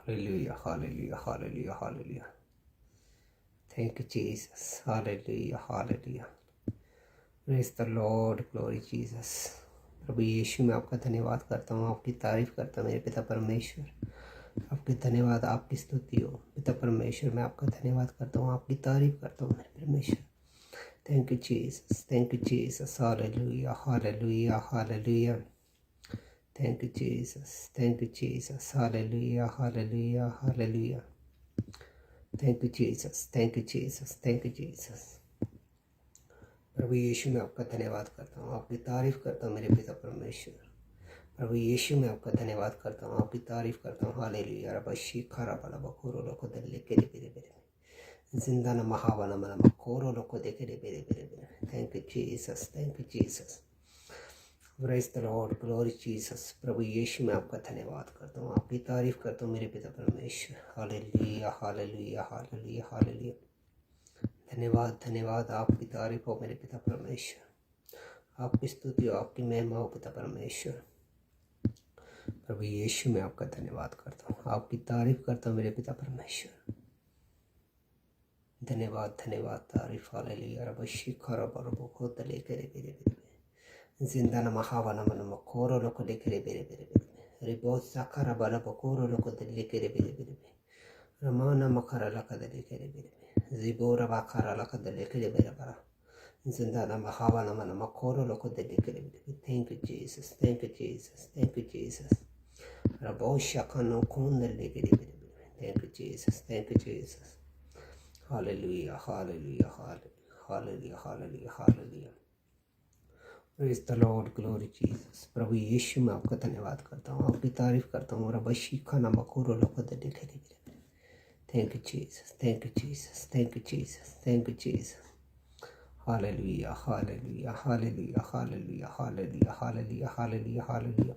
Hallelujah, hallelujah, hallelujah, hallelujah. Thank you, Jesus. Hallelujah, hallelujah. Praise the Lord, glory Jesus. प्रभु यीशु मैं आपका धन्यवाद करता हूँ, आपकी तारीफ करता हूँ मेरे पिता परमेश्वर। आपकी धन्यवाद, आपकी स्तुति हो पिता परमेश्वर। मैं आपका धन्यवाद करता हूँ, आपकी तारीफ करता हूँ मेरे परमेश्वर। Thank you Jesus, thank you Jesus. Hallelujah, hallelujah, hallelujah. Thank you, Jesus. Thank you, Jesus. Hallelujah, hallelujah, hallelujah. Thank you, Jesus. Thank you, Jesus. Thank you, Jesus. प्रभु यीशु मैं आपका धन्यवाद करता हूँ, आपकी तारीफ करता हूँ मेरे पिता परमेश्वर। प्रभु यीशु मैं आपका धन्यवाद करता हूँ, आपकी तारीफ करता हूँ। हालेलुया रब शिखा रब लब कोरो लोको दल्ले के रे बेरे बेरे जिंदा न महावन मन कोरो लोको दे के रे बेरे बेरे बेरे। Thank you Jesus, thank you Jesus. Praise the lord, glory Jesus. प्रभु यीशु मैं आपका धन्यवाद करता हूँ, आपकी तारीफ करता हूँ मेरे पिता परमेश्वर। Hallelujah, hallelujah, hallelujah, hallelujah. धन्यवाद, धन्यवाद, आपकी तारीफ हो मेरे पिता परमेश्वर, आपकी स्तुति हो, आपकी महिमा हो पिता परमेश्वर। प्रभु यीशु मैं आपका धन्यवाद करता हूँ, आपकी तारीफ करता हूँ मेरे पिता परमेश्वर। धन्यवाद, धन्यवाद, तारीफ। हालेलुया रब शिखा रब रब को तले करे बेरे बेरे जिंदा न महावन मन कोरो लोको लेके बेरे बेरे बेरे रिबो साखरा बल बकोरो लोको दिल्ली के रे बेरे बेरे रमाना मखरा लक दले के रे बेरे जिबो रबा खरा लक दले के रे बेरे बरा जिंदा न महावन मन कोरो लोको दिल्ली के रे बेरे। Thank you Jesus, thank you Jesus, thank you Jesus. रबो शखनो खून दले के रे बेरे बेरे। Thank you Jesus, thank you Jesus. Hallelujah, hallelujah, hallelujah, hallelujah, hallelujah. Praise the lord, glory Jesus. प्रभु यीशु मैं आपका धन्यवाद करता हूँ, आपकी तारीफ करता हूँ। रब शिखा न मकोरो लोको दे लिखे दे। Thank you Jesus, thank you Jesus, thank you Jesus, thank you Jesus. Hallelujah, hallelujah, hallelujah, hallelujah, hallelujah, hallelujah, hallelujah, hallelujah.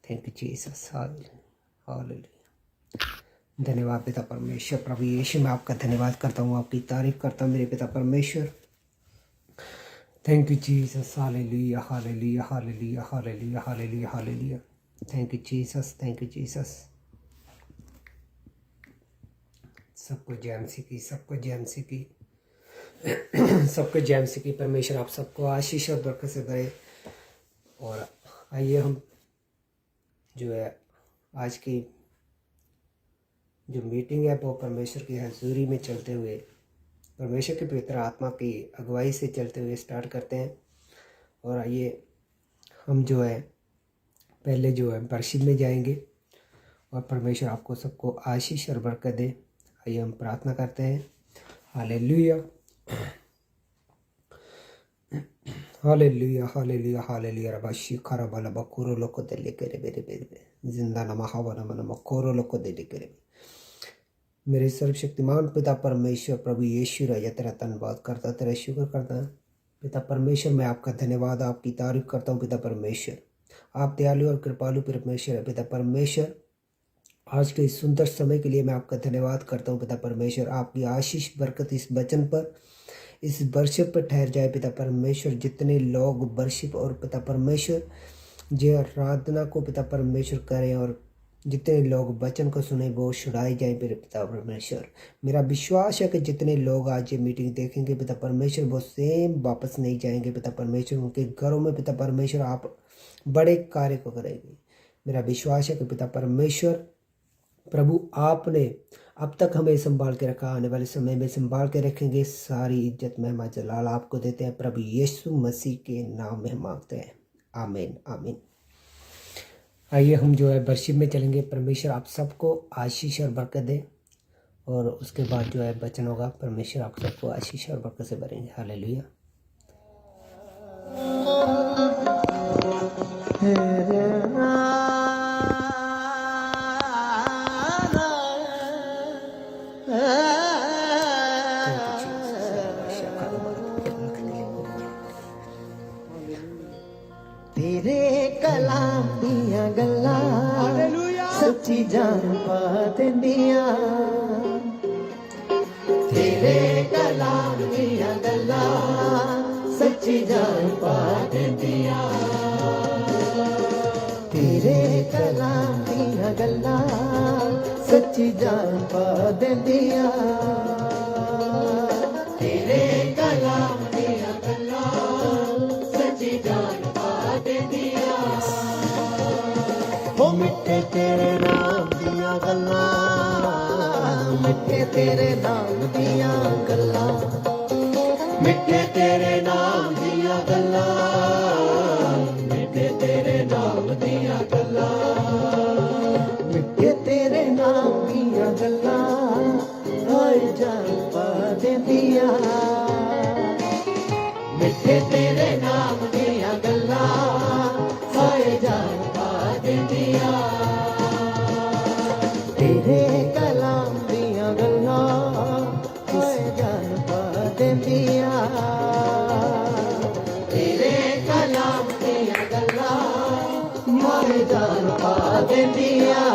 Thank you Jesus. Hallelujah, hallelujah. धन्यवाद पिता परमेश्वर। प्रभु यीशु मैं आपका धन्यवाद करता हूँ, आपकी तारीफ करता हूँ मेरे पिता परमेश्वर। Thank you, Jesus. Hallelujah, hallelujah, hallelujah, hallelujah, hallelujah, hallelujah. Thank you, Jesus. Thank you, Jesus. सबको जय मसीह की, सबको जय मसीह की, सबको जय मसीह की। परमेश्वर आप सबको आशीष और बरकत से भरे। और आइए हम जो है आज की जो मीटिंग है वो परमेश्वर की हजूरी में चलते हुए, परमेश्वर की पवित्र आत्मा की अगुवाई से चलते हुए स्टार्ट करते हैं। और आइए हम जो है पहले जो है वर्शिप में जाएंगे और परमेश्वर आपको सबको आशीष और बरकत दे। आइए हम प्रार्थना करते हैं। हालेलुया, हालेलुया, हालेलुया, हालेलुया रब शिखा रब लब कोरो लोको दे लेके रे बेरे बेरे जिंदा न महावन मन कोरो लोको दे लेके रे। मेरे सर्वशक्तिमान पिता परमेश्वर, प्रभु यीशु राजा तेरा धन्यवाद करता, तेरा शुक्र करता है पिता परमेश्वर। मैं आपका धन्यवाद, आपकी तारीफ करता हूँ पिता परमेश्वर। आप दयालु और कृपालु परमेश्वर है पिता परमेश्वर। आज के इस सुंदर समय के लिए मैं आपका धन्यवाद करता हूँ पिता परमेश्वर। आपकी आशीष बरकत इस वचन पर, इस वर्शिप पर ठहर जाए पिता परमेश्वर। जितने लोग वर्शिप और पिता परमेश्वर जो आराधना को पिता परमेश्वर करें और जितने लोग वचन को सुने वो छुड़ाए जाए मेरे पिता परमेश्वर। मेरा विश्वास है कि जितने लोग आज ये मीटिंग देखेंगे पिता परमेश्वर वो सेम वापस नहीं जाएंगे पिता परमेश्वर। उनके घरों में पिता परमेश्वर आप बड़े कार्य को करेंगे। मेरा विश्वास है कि पिता परमेश्वर प्रभु आपने अब तक हमें संभाल के रखा, आने वाले समय में संभाल के रखेंगे। सारी इज्जत महिमा जलाल आपको देते हैं प्रभु यीशु मसीह के नाम में मांगते हैं, आमीन, आमीन। आइए हम जो है वर्शिप में चलेंगे। परमेश्वर आप सबको आशीष और बरकत दे। और उसके बाद जो है वचन होगा, परमेश्वर आप सबको आशीष और बरकत से भरेंगे। हालेलुया। तेरे कलाम दियां गल्लां सच्ची जान पा देंदियां। तेरे कलाम दियां गल्लां सच्ची जान पा देंदियां। तेरे कलाम दियां गल्लां सच्ची जान पा देंदियां तेरे कलाम दियां गल्लां सच्ची जान पा देंदियां ओ मिठे तेरे नाम दियां गल्लां मिठे तेरे नाम दियां गल्लां मिठे तेरे नाम दियां गल्लां मिठे तेरे नाम दियां गल्लां मिठे तेरे नाम दियां गल्लां हाय जान पा देंदियां मिठे तेरे नाम दियां गल्लां हाय जान पा देंदियां तेरे कलाम दियां गल्लां हाय जान पा देंदियां तेरे कलाम दियां गल्लां हाय जान पा देंदियां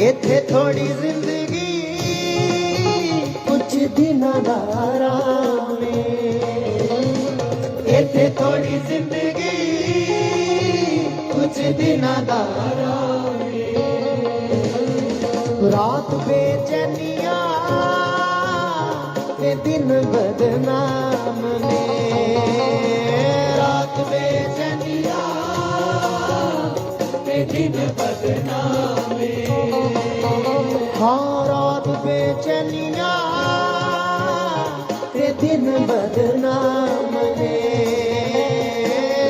इत्थे थोड़ी जिंदगी कुछ दिनां दा आराम इत्थे थोड़ी जिंदगी कुछ दिनां दा आराम रात बेचैनियां ते दिन बदनाम ने रात बेचैनियां ते दिन बदनाम हाँ रात बेचैनियां ते दिन बदनाम ने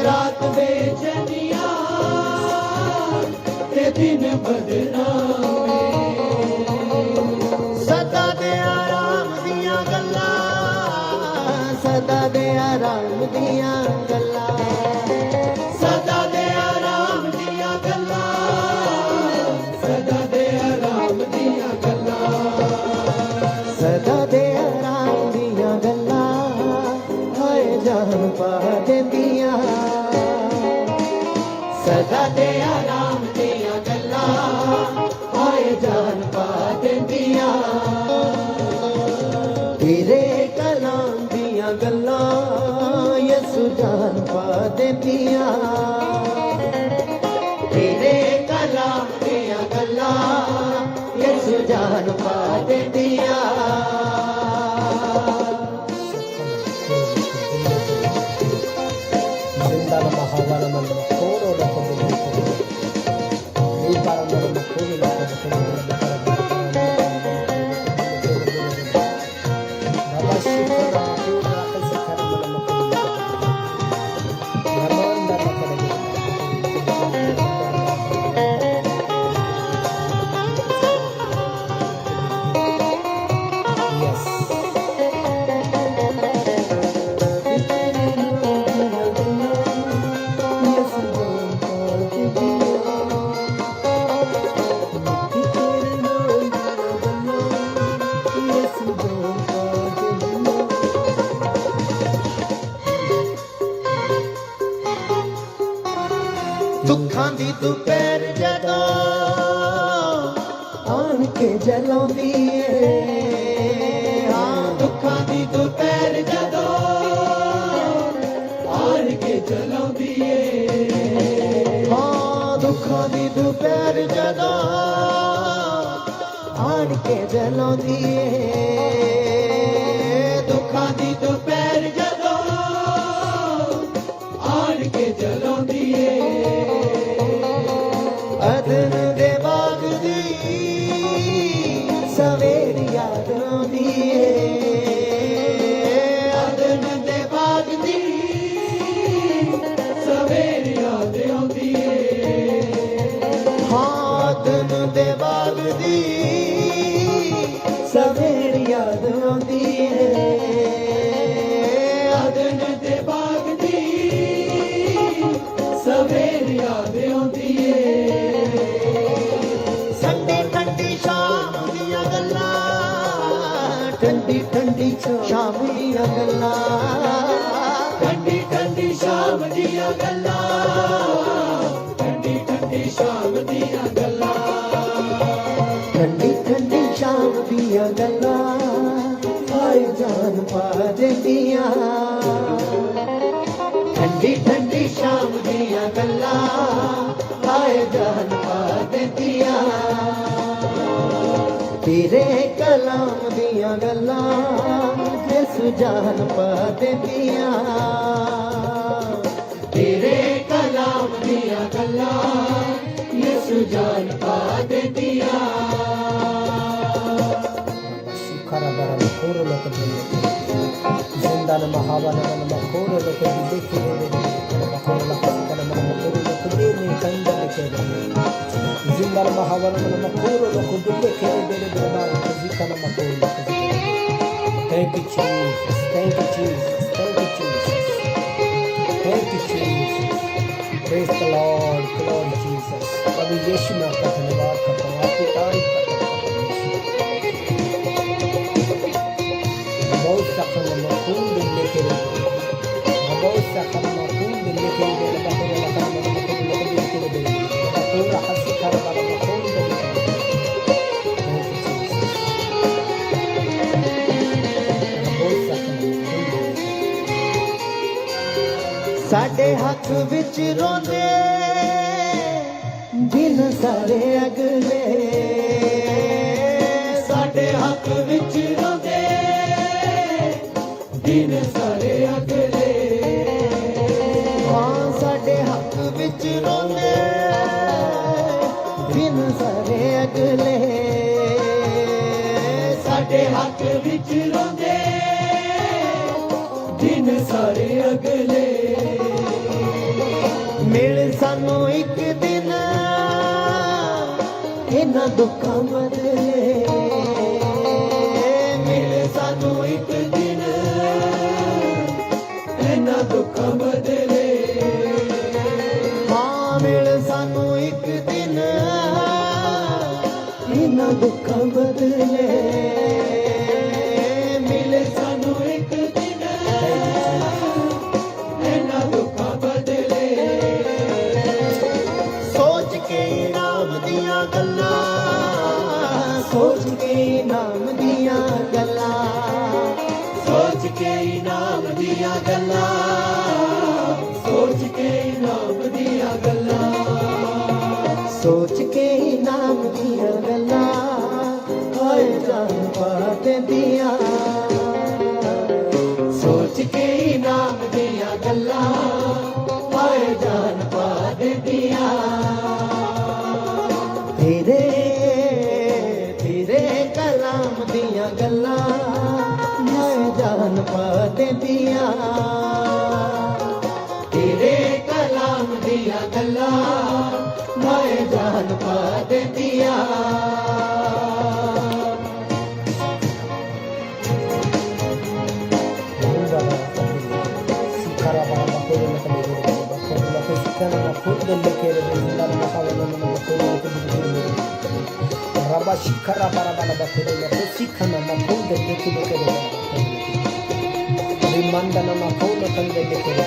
रात बेचैनियां ते दिन बदनाम सदा दे आराम दियां गल्लां सदा दे आराम दियां गल्लां सदा दे आराम दियां गल्लां सदा दे आराम दियां गल्लां सदा दे आराम दियां गल्लां हाय जान पा देंदियां सदा दे आराम दियां गल्लां हाय जान पा देंदियां तेरे कलाम दियां गल्लां यसु जान पा देंदियां तेरे कलाम दियां गल्लां यसु जान पा देंदियां दुखां दी दुपहर जदों आन के जलाउंदी हाँ दुखां दी दुपहर जदों आन के जलाउंदी हाँ दुखां दी दुपहर जदों आन के जलाउंदी दुखां दी दुपहर जदों आन के जलाउंदी अदन दे बाग दी सवेर याद आउंदी अदन दे बाग दी सवेर याद आउंदी हाँ अदन दे बाग दी सवेर याद आउंदी अदन दे बाग दी सवेर याद आउंदी ਠੰਡੀ ਸ਼ਾਮ ਦੀਆਂ ਗੱਲਾਂ ਠੰਡੀ ਠੰਡੀ ਸ਼ਾਮ ਦੀਆਂ ਗੱਲਾਂ ਠੰਡੀ ਠੰਡੀ ਸ਼ਾਮ ਦੀਆਂ ਗੱਲਾਂ ਠੰਡੀ ਠੰਡੀ ਸ਼ਾਮ ਦੀਆਂ ਗੱਲਾਂ ਹਾਏ ਜਾਨ ਪਾ ਦਿੰਦੀਆਂ ਠੰਡੀ ਠੰਡੀ ਸ਼ਾਮ ਦੀਆਂ ਗੱਲਾਂ ਹਾਏ ਜਾਨ ਪਾ ਦਿੰਦੀਆਂ ਤੇਰੇ ਕਲਾਮ ਦੀਆਂ ਗੱਲਾਂ ਯਿਸੂ ਜਾਨ ਪਾ ਦਿੰਦੀਆਂ ਤੇਰੇ ਕਲਾਮ ਦੀਆਂ ਗੱਲਾਂ ਯਿਸੂ ਜਾਨ ਪਾ ਦਿੰਦੀਆਂ Zindana mahabana mana makoro loko dibeki ne makoro loko sikana mana makoro loko dene kanda lekere Zindana mahabana mana makoro loko dibeki ne bere bere sikana makoro loko Thank you Jesus, thank you Jesus, thank you Jesus, thank you Jesus. Praise the Lord, glory Jesus. प्रभु यीशु मैं आपका धन्यवाद करता हूँ, आपकी तारीफ करता हूँ। बहुत सखन मखून दिल लेके बहुत सखन मखून दिल लेके बकरे लखन मखून लेके दे पूरा हंसी कर वाला मखून दिल बहुत सखन ਸਾਡੇ ਹੱਥ ਵਿੱਚ ਰੋਂਦੇ ਦਿਨ ਸਾਰੇ ਅਗਲੇ ਸਾਡੇ ਹੱਥ ਵਿੱਚ ਰੋਂਦੇ ਦਿਨ ਸਾਰੇ ਅਗਲੇ ਹਾਂ ਸਾਡੇ ਹੱਥ ਵਿੱਚ ਰੋਂਦੇ ਦਿਨ ਸਾਰੇ ਅਗਲੇ ਸਾਡੇ ਹੱਥ ਵਿੱਚ ਰੋਂਦੇ ਦਿਨ ਸਾਰੇ ਅਗਲੇ ਮਿਲ ਸਾਨੂੰ ਇੱਕ ਦਿਨ ਇਹਨਾਂ ਦੁੱਖਾਂ ਬਦਲੇ ਮਿਲ ਸਾਨੂੰ ਇੱਕ ਦਿਨ ਇਹਨਾਂ ਦੁੱਖਾਂ ਬਦਲੇ ਹਾਂ ਮਿਲ ਸਾਨੂੰ ਇੱਕ ਦਿਨ ਇਹਨਾਂ ਦੁੱਖਾਂ ਬਦਲੇ ਮਿਲ ਸਾਨੂੰ ਇੱਕ ਦਿਨ ਇਹਨਾਂ ਦੁੱਖਾਂ ਬਦਲੇ ਸੋਚ ਕੇ ਨਾਮ ਦੀਆਂ ਗੱਲਾਂ ਸੋਚ ਕੇ ਨਾਮ ਦੀਆਂ ਗੱਲਾਂ ਸੋਚ ਕੇ ਨਾਮ ਦੀਆਂ ਗੱਲਾਂ ਸੋਚ ਕੇ ਨਾਮ ਦੀਆਂ ਗੱਲਾਂ ਸੋਚ ਕੇ ਨਾਮ ਦੀਆਂ ਗੱਲਾਂ ਹਾਏ ਜਾਨ ਪਾ ਦਿੰਦੀਆਂ ਸੋਚ ਕੇ ਨਾਮ ਦੀਆਂ ਗੱਲਾਂ ਹਾਏ ਜਾਨ ਪਾ ਦਿੰਦੀਆਂ ਤੇਰੇ ਤੇਰੇ ਕਲਾਮ ਦੀਆਂ ਗੱਲਾਂ ਹਾਏ ਜਾਨ ਪਾ ਦਿੰਦੀਆਂ ਤੇਰੇ ਕਲਾਮ ਦੀਆਂ ਗੱਲਾਂ ਹਾਏ ਜਾਨ ਪਾ ਦਿੰਦੀਆਂ Shikara para bala bakuru ya kusikana makunde dekile kere rimandana makuna kande dekere.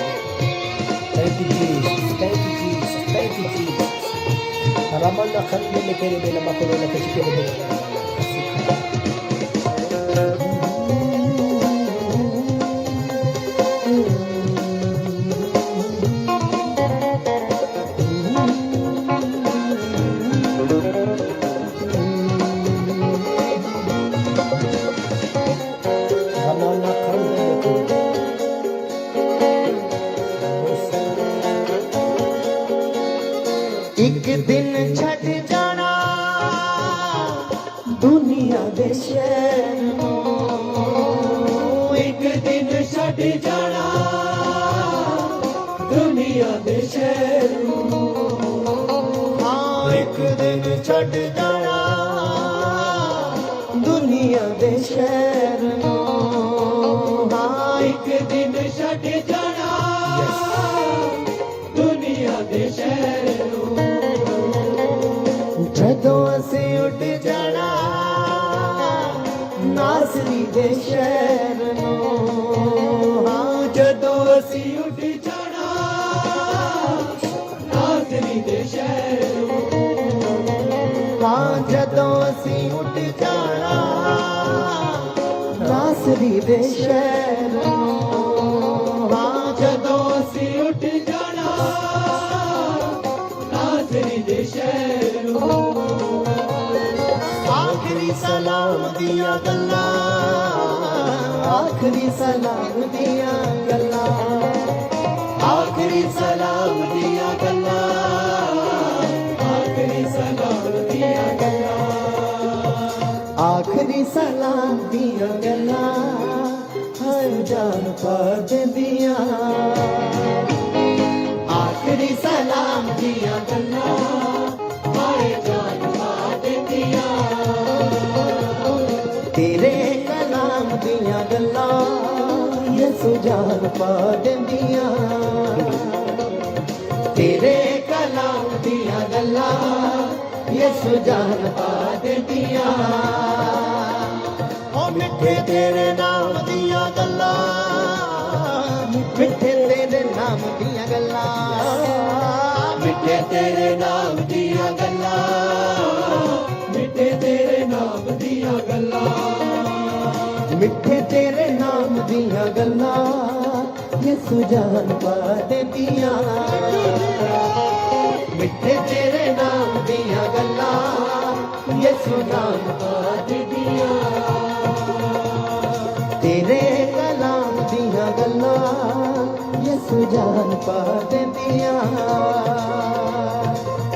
Thank you Jesus, thank you Jesus, thank you Jesus. Ramana kande dekere bela makuru na kusikere bela. ਇੱਕ ਦਿਨ ਛੱਡ ਜਾਣਾ ਦੁਨੀਆ ਦੇ ਸ਼ਹਿਰ ਨੂੰ ਇੱਕ ਦਿਨ ਛੱਡ ਜਾਣਾ ਦੁਨੀਆ ਦੇ ਸ਼ਹਿਰ ਨੂੰ ਹਾਂ ਇੱਕ ਦਿਨ ਛੱਡ ਜਾਣਾ ਦੁਨੀਆ ਦੇ ਸ਼ਹਿਰ ਨੂੰ ਹਾਂ ਇੱਕ ਦਿਨ ਛੱਡ ਜਾਣਾ ਦੁਨੀਆ ਦੇ ਸ਼ਹਿਰ ਨੂੰ ਜਦੋਂ ਅਸੀਂ ਉੱਡ ਜਾਣਾ ਨਾਸਰੀ ਦੇ ਸ਼ਹਿਰ ਨੂੰ ਹਾਂ ਜਦੋਂ ਅਸੀਂ ਉੱਠ ਜਾਣਾ ਨਾਸਰੀ ਦੇ ਸ਼ਹਿਰ ਨੂੰ ਹਾਂ ਜਦੋਂ ਅਸੀਂ ਉੱਠ ਜਾਣਾ ਨਾਸਰੀ ਦੇ ਸ਼ਹਿਰ ਨੂੰ ਹਾਂ ਜਦੋਂ ਅਸੀਂ ਉੱਠ ਜਾਣਾ ਨਾਸਰੀ ਦੇ ਸ਼ਹਿਰ ਨੂੰ ਆਖਰੀ ਸਲਾਮ ਦੀਆਂ ਗੱਲਾਂ ਆਖਰੀ ਸਲਾਮ ਦੀਆਂ ਗੱਲਾਂ ਆਖਰੀ ਸਲਾਮ ਦੀਆਂ ਗੱਲਾਂ ਆਖਰੀ ਸਲਾਮ ਦੀਆਂ ਗੱਲਾਂ ਆਖਰੀ ਸਲਾਮ ਦੀਆਂ ਗੱਲਾਂ ਹਰ ਜਾਨ ਪਾ ਦਿੰਦੀਆਂ ਆਖਰੀ ਸਲਾਮ ਦੀਆਂ ਗੱਲਾਂ ਹਰ ਜਾਨ ਪਾ ਦਿੰਦੀਆਂ तेरे कलाम दियां गल्लां यसु जान पा दिंदियां तेरे कलाम दियां गल्लां यसु जान पा दिंदियां ओ मिठे तेरे नाम दियां गल्लां मिठे तेरे नाम दियां गल्लां मिठे तेरे नाम दियां गल्लां मिठे तेरे नाम दियां गल्लां मिठे तेरे नाम दियां गल्लां यसु जान पा दिंदियां मिठे तेरे नाम दियां गल्लां यसु जान पा दिंदियां तेरे कलाम दियां गल्लां यसु जान पा दिंदियां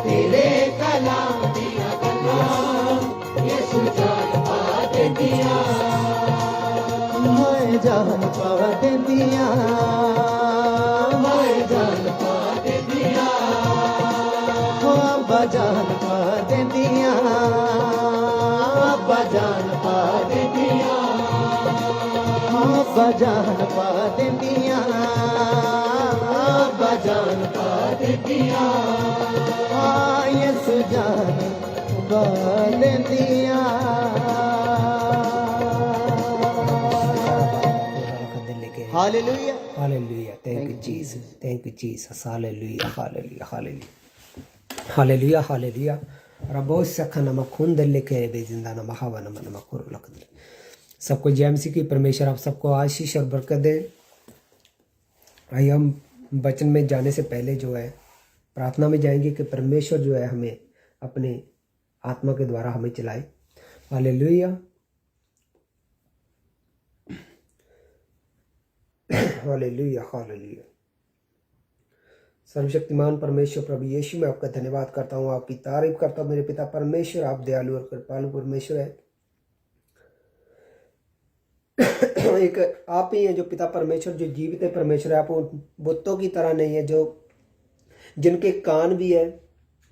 तेरे कलाम दियां गल्लां यसु जान पा दिंदियां मैं जान पा दिंदियां मैं जान पा दिंदियां अब्बा जान पा दिंदियां अब्बा जान पा दिंदियां अब्बा जान पा दिंदियां अब्बा जान पा दिंदियां यसु जान पा दिंदियां hallelujah hallelujah thank you Jesus thank you Jesus hallelujah hallelujah hallelujah hallelujah hallelujah रबो सखन मखुंद लेके बेजिंदा न महावन मन मखुर लखद सबको जय मसीह की परमेश्वर आप सबको आशीष और बरकत दे। आइए हम वचन में जाने से पहले जो है प्रार्थना में जाएंगे कि परमेश्वर जो है हमें अपने आत्मा के द्वारा हमें चलाए। Hallelujah hallelujah hallelujah. सर्वशक्तिमान परमेश्वर प्रभु यीशु मैं आपका धन्यवाद करता हूँ, आपकी तारीफ करता हूँ मेरे पिता परमेश्वर। आप दयालु और कृपालु परमेश्वर है। एक आप ही हैं जो पिता परमेश्वर जो जीवित है परमेश्वर है। आप बुतों की तरह नहीं है जो जिनके कान भी है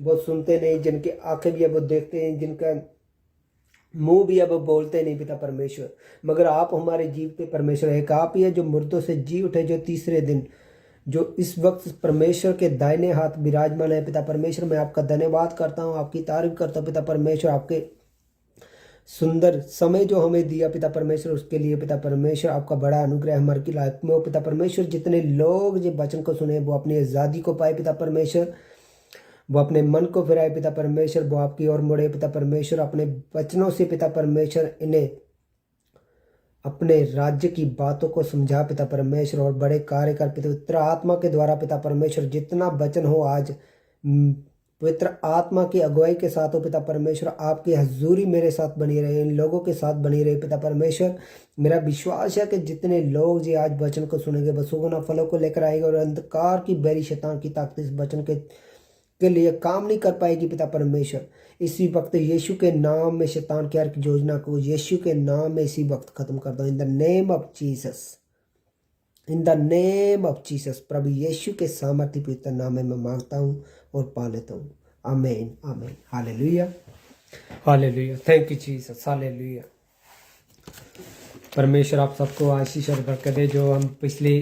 वो सुनते नहीं, जिनके आंखें भी है वो देखते हैं, जिनका मुंह भी है वो बोलते नहीं पिता परमेश्वर, मगर आप हमारे जीवित परमेश्वर है। एक आप ही है जो मुर्दों से जी उठे, जो तीसरे दिन जो इस वक्त परमेश्वर के दाहिने हाथ विराजमान है पिता परमेश्वर। मैं आपका धन्यवाद करता हूँ, आपकी तारीफ करता हूँ पिता परमेश्वर। आपके सुंदर समय जो हमें दिया पिता परमेश्वर उसके लिए पिता परमेश्वर आपका बड़ा अनुग्रह हमारे की लाइफ में हो पिता परमेश्वर। जितने लोग जो वचन को सुने वो अपनी आज़ादी को पाए पिता परमेश्वर, वो अपने मन को फिराए पिता परमेश्वर, वो आपकी ओर मुड़े पिता परमेश्वर। अपने वचनों से पिता परमेश्वर इन्हें अपने राज्य की बातों को समझा पिता परमेश्वर और बड़े कार्य कर पवित्र आत्मा के द्वारा पिता परमेश्वर। जितना वचन हो आज पवित्र आत्मा की अगुवाई के साथ हो पिता परमेश्वर। आपकी हजूरी मेरे साथ बनी रहे, इन लोगों के साथ बनी रहे पिता परमेश्वर। मेरा विश्वास है कि जितने लोग जी आज वचन को सुनेंगे वो सुगुना फलों को लेकर आएंगे और अंधकार की बैरी शैतान की ताकत इस वचन के लिए काम नहीं कर पाएगी पिता परमेश्वर। इसी वक्त यीशु के नाम में शैतान की हर योजना को यीशु के नाम में इसी वक्त खत्म कर दो। In the name of Jesus, in the name of Jesus. प्रभु यीशु के सामर्थ्य पवित्र नाम में मैं मांगता हूँ और पा लेता हूँ। आमीन आमीन hallelujah hallelujah. Thank you Jesus hallelujah. परमेश्वर आप सबको आशीष और बरकत दे। जो हम पिछले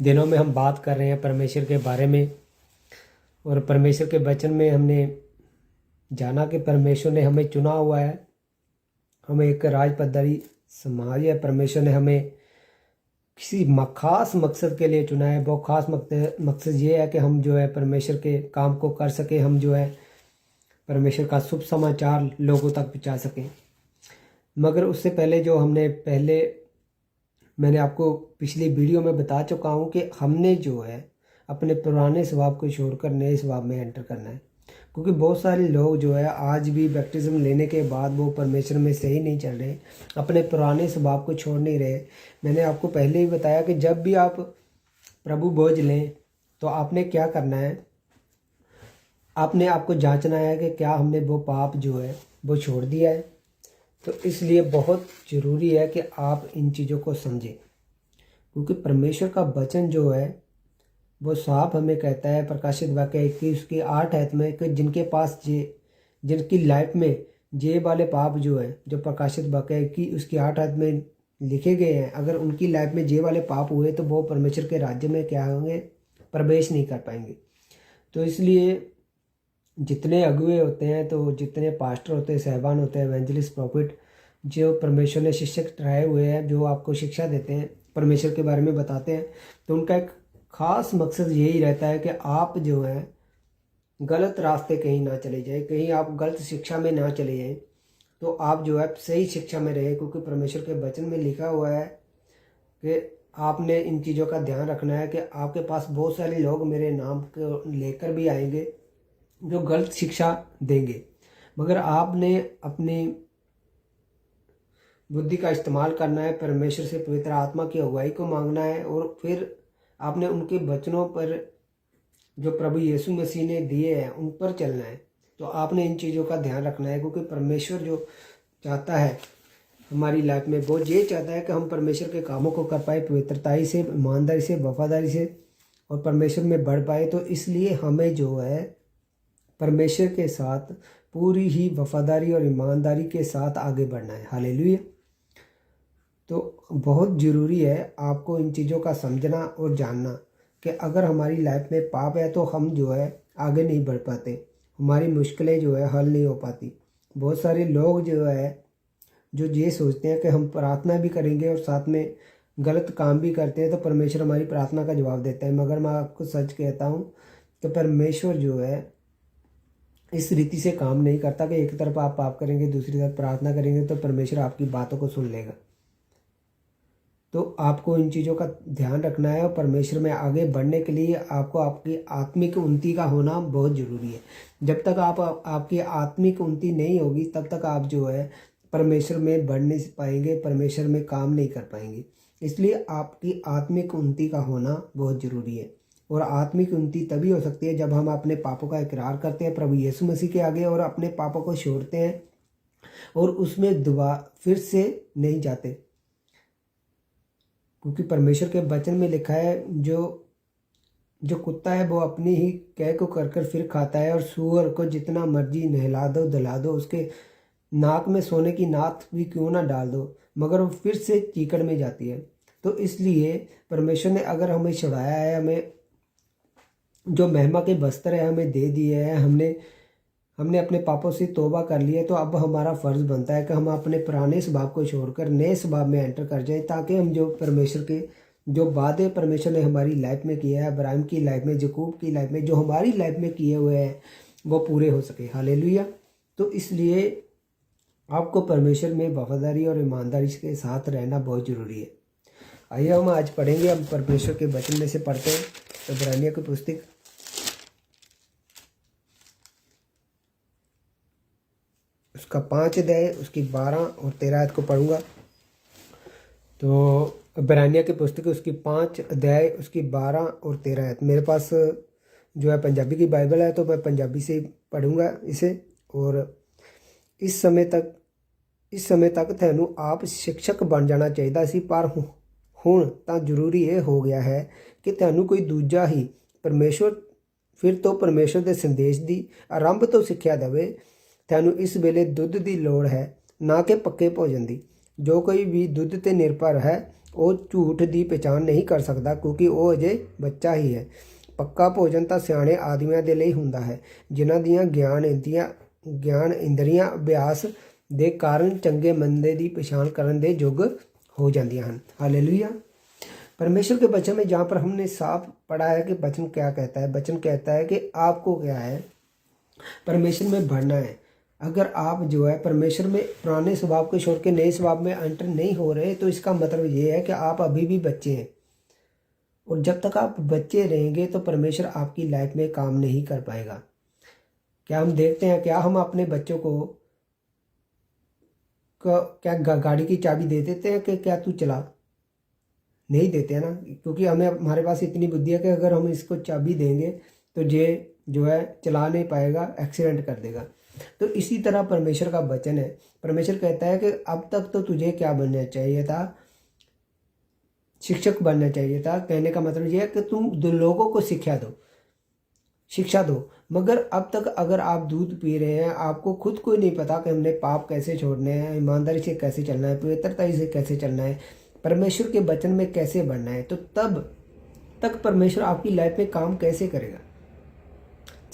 दिनों में हम बात कर रहे हैं परमेश्वर के बारे में और परमेश्वर के वचन में हमने जाना कि परमेश्वर ने हमें चुना हुआ है हम एक राजपद्धारी समाज है। परमेश्वर ने हमें किसी खास मकसद के लिए चुना है। वो खास मकसद ये है कि हम जो है परमेश्वर के काम को कर सकें, हम जो है परमेश्वर का शुभ समाचार लोगों तक पहुंचा सकें। मगर उससे पहले जो मैंने आपको पिछली वीडियो में बता चुका हूँ कि हमने जो है अपने पुराने स्वभाव को छोड़कर नए स्वभाव में एंटर करना है। क्योंकि बहुत सारे लोग जो है आज भी बैप्टिज्म लेने के बाद वो परमेश्वर में सही नहीं चल रहे, अपने पुराने स्वभाव को छोड़ नहीं रहे। मैंने आपको पहले ही बताया कि जब भी आप प्रभु बोझ लें तो आपने क्या करना है, आपने आपको जांचना है कि क्या हमने वो पाप जो है वो छोड़ दिया है। तो इसलिए बहुत ज़रूरी है कि आप इन चीज़ों को समझें, क्योंकि परमेश्वर का वचन जो है वो साफ हमें कहता है प्रकाशित वाक्य 21 की 8 आयत में कि जिनकी लाइफ में ये वाले पाप जो है, जो प्रकाशित वाक्य 21 उसकी 8 आयत में लिखे गए हैं, अगर उनकी लाइफ में ये वाले पाप हुए तो वो परमेश्वर के राज्य में क्या होंगे, प्रवेश नहीं कर पाएंगे। तो इसलिए जितने अगुए होते हैं, तो जितने पास्टर होते हैं, सहबान होते हैं, एवेंजलिस्ट, प्रॉफिट, जो परमेश्वर ने शिक्षक ठहराए हुए हैं, जो आपको शिक्षा देते हैं, परमेश्वर के बारे में बताते हैं, तो उनका एक खास मकसद यही रहता है कि आप जो है गलत रास्ते कहीं ना चले जाए, कहीं आप गलत शिक्षा में ना चले जाएं, तो आप जो है सही शिक्षा में रहे। क्योंकि परमेश्वर के वचन में लिखा हुआ है कि आपने इन चीज़ों का ध्यान रखना है कि आपके पास बहुत सारे लोग मेरे नाम को लेकर भी आएंगे जो गलत शिक्षा देंगे, मगर आपने अपनी बुद्धि का इस्तेमाल करना है, परमेश्वर से पवित्र आत्मा की अगुवाई को मांगना है, और फिर आपने उनके वचनों पर जो प्रभु यीशु मसीह ने दिए हैं उन पर चलना है। तो आपने इन चीज़ों का ध्यान रखना है, क्योंकि परमेश्वर जो चाहता है हमारी लाइफ में, वो ये चाहता है कि हम परमेश्वर के कामों को कर पाए पवित्रताई से, ईमानदारी से, वफादारी से, और परमेश्वर में बढ़ पाए। तो इसलिए हमें जो है परमेश्वर के साथ पूरी ही वफादारी और ईमानदारी के साथ आगे बढ़ना है। हालेलुया। तो बहुत ज़रूरी है आपको इन चीज़ों का समझना और जानना कि अगर हमारी लाइफ में पाप है तो हम जो है आगे नहीं बढ़ पाते, हमारी मुश्किलें जो है हल नहीं हो पाती। बहुत सारे लोग जो है जो ये सोचते हैं कि हम प्रार्थना भी करेंगे और साथ में गलत काम भी करते हैं तो परमेश्वर हमारी प्रार्थना का जवाब देता है। मगर मैं आपको सच कहता हूँ कि परमेश्वर जो है इस रीति से काम नहीं करता कि एक तरफ आप पाप करेंगे, दूसरी तरफ प्रार्थना करेंगे तो परमेश्वर आपकी बातों को सुन लेगा। तो आपको इन चीज़ों का ध्यान रखना है, और परमेश्वर में आगे बढ़ने के लिए आपको आपकी आत्मिक उन्नति का होना बहुत ज़रूरी है। जब तक आपकी आत्मिक उन्नति नहीं होगी तब तक आप जो है परमेश्वर में बढ़ नहीं पाएंगे, परमेश्वर में काम नहीं कर पाएंगे। इसलिए आपकी आत्मिक उन्नति का होना बहुत ज़रूरी है। और आत्मिक उन्नति तभी हो सकती है जब हम अपने पापों का इकरार करते हैं प्रभु यीशु मसीह के आगे, और अपने पापों को छोड़ते हैं और उसमें दोबारा फिर से नहीं जाते। क्योंकि परमेश्वर के वचन में लिखा है जो कुत्ता है वो अपनी ही कह को कर फिर खाता है, और सूअर को जितना मर्जी नहला दो दला दो, उसके नाक में सोने की नाथ भी क्यों ना डाल दो, मगर वो फिर से चीकड़ में जाती है। तो इसलिए परमेश्वर ने अगर हमें छुड़ाया है, हमें जो महिमा के वस्त्र है हमें दे दिए हैं, हमने अपने पापों से तौबा कर लिया, तो अब हमारा फ़र्ज़ बनता है कि हम अपने पुराने स्वभाव को छोड़कर नए स्वभाव में एंटर कर जाएं, ताकि हम जो परमेश्वर के जो वादे परमेश्वर ने हमारी लाइफ में किया है, अब्राहम की लाइफ में, याकूब की लाइफ में, जो हमारी लाइफ में किए हुए हैं वो पूरे हो सके। हालेलुया। तो इसलिए आपको परमेश्वर में वफादारी और ईमानदारी के साथ रहना बहुत ज़रूरी है। आइए हम आज पढ़ेंगे, हम परमेश्वर के वचन में से पढ़ते हैं इब्रानियों की पुस्तक उसका 5 अध्याय उसकी 12 और 13 आयत को पढ़ूंगा। तो इब्रानियों की पुस्तक उसकी 5 अध्याय उसकी 12 और 13 आयत, मेरे पास जो है पंजाबी की बाइबल है तो मैं पंजाबी से ही पढ़ूंगा इसे। और इस समय तक थानू आप शिक्षक बन जाना चाहिए सी, पर हुण तां जरूरी ये हो गया है कि थानू कोई दूजा ही परमेश्वर के संदेश की आरंभ तो सिक्ख्या देवे। थानू इस वेले दुध की लोड़ है, ना कि पक्के भोजन की। जो कोई भी दुध ते निर्भर है वो झूठ की पहचान नहीं कर सकता, क्योंकि वो अजे बच्चा ही है। पक्का भोजन तो सियाणे आदमियों के लिए हुंदा है, जिन्हां दियां ज्ञान इंद्रियां अभ्यास ਦੇ ਕਾਰਨ ਚੰਗੇ ਮੰਦੇ ਦੀ ਪਛਾਣ ਕਰਨ ਦੇ ਯੋਗ हो जाती हैं। हालेलुया। परमेश्वर के वचन में जहाँ पर हमने साफ पढ़ा है कि वचन क्या कहता है, वचन कहता है कि आपको क्या है, परमेश्वर में बढ़ना है। अगर आप जो है परमेश्वर में पुराने स्वभाव को छोड़ के नए स्वभाव में एंटर नहीं हो रहे, तो इसका मतलब ये है कि आप अभी भी बच्चे हैं। और जब तक आप बच्चे रहेंगे तो परमेश्वर आपकी लाइफ में काम नहीं कर पाएगा। क्या हम देखते हैं, क्या हम अपने बच्चों को क्या गाड़ी की चाबी दे देते हैं कि क्या तू चला? नहीं देते हैं ना, क्योंकि हमें हमारे पास इतनी बुद्धि है कि अगर हम इसको चाबी देंगे तो ये जो है चला नहीं पाएगा, एक्सीडेंट कर देगा। तो इसी तरह परमेश्वर का वचन है। परमेश्वर कहता है कि अब तक तो तुझे क्या बनना चाहिए था, शिक्षक बनना चाहिए था। कहने का मतलब यह है कि तुम लोगों को शिक्षा दो, मगर अब तक अगर आप दूध पी रहे हैं, आपको खुद को नहीं पता कि हमने पाप कैसे छोड़ने हैं, ईमानदारी से कैसे चलना है, पवित्रता से कैसे चलना है, परमेश्वर के वचन में कैसे बढ़ना है, तो तब तक परमेश्वर आपकी लाइफ में काम कैसे करेगा?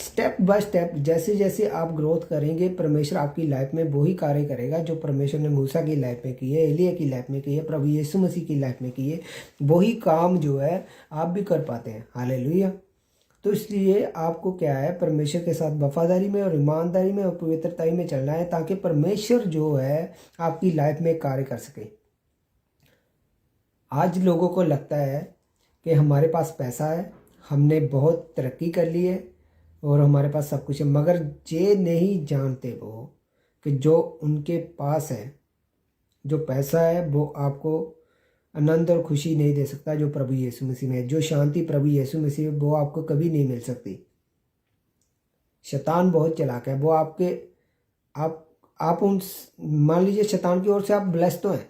स्टेप बाय स्टेप जैसे जैसे आप ग्रोथ करेंगे, परमेश्वर आपकी लाइफ में वही कार्य करेगा जो परमेश्वर ने मूसा की लाइफ में की है, एलिया की लाइफ में की है, प्रभु यीशु मसीह की लाइफ में की है। वही काम जो है आप भी कर पाते हैं। हालेलुया। तो इसलिए आपको क्या है, परमेश्वर के साथ वफादारी में और ईमानदारी में और पवित्रताई में चलना है, ताकि परमेश्वर जो है आपकी लाइफ में कार्य कर सके। आज लोगों को लगता है कि हमारे पास पैसा है, हमने बहुत तरक्की कर ली है और हमारे पास सब कुछ है, मगर ये नहीं जानते वो कि जो उनके पास है, जो पैसा है, वो आपको आनंद और खुशी नहीं दे सकता जो प्रभु यीशु मसीह में है। जो शांति प्रभु यीशु मसीह में, वो आपको कभी नहीं मिल सकती। शैतान बहुत चालाक है। वो आप उन मान लीजिए शैतान की ओर से आप ब्लेस तो हैं,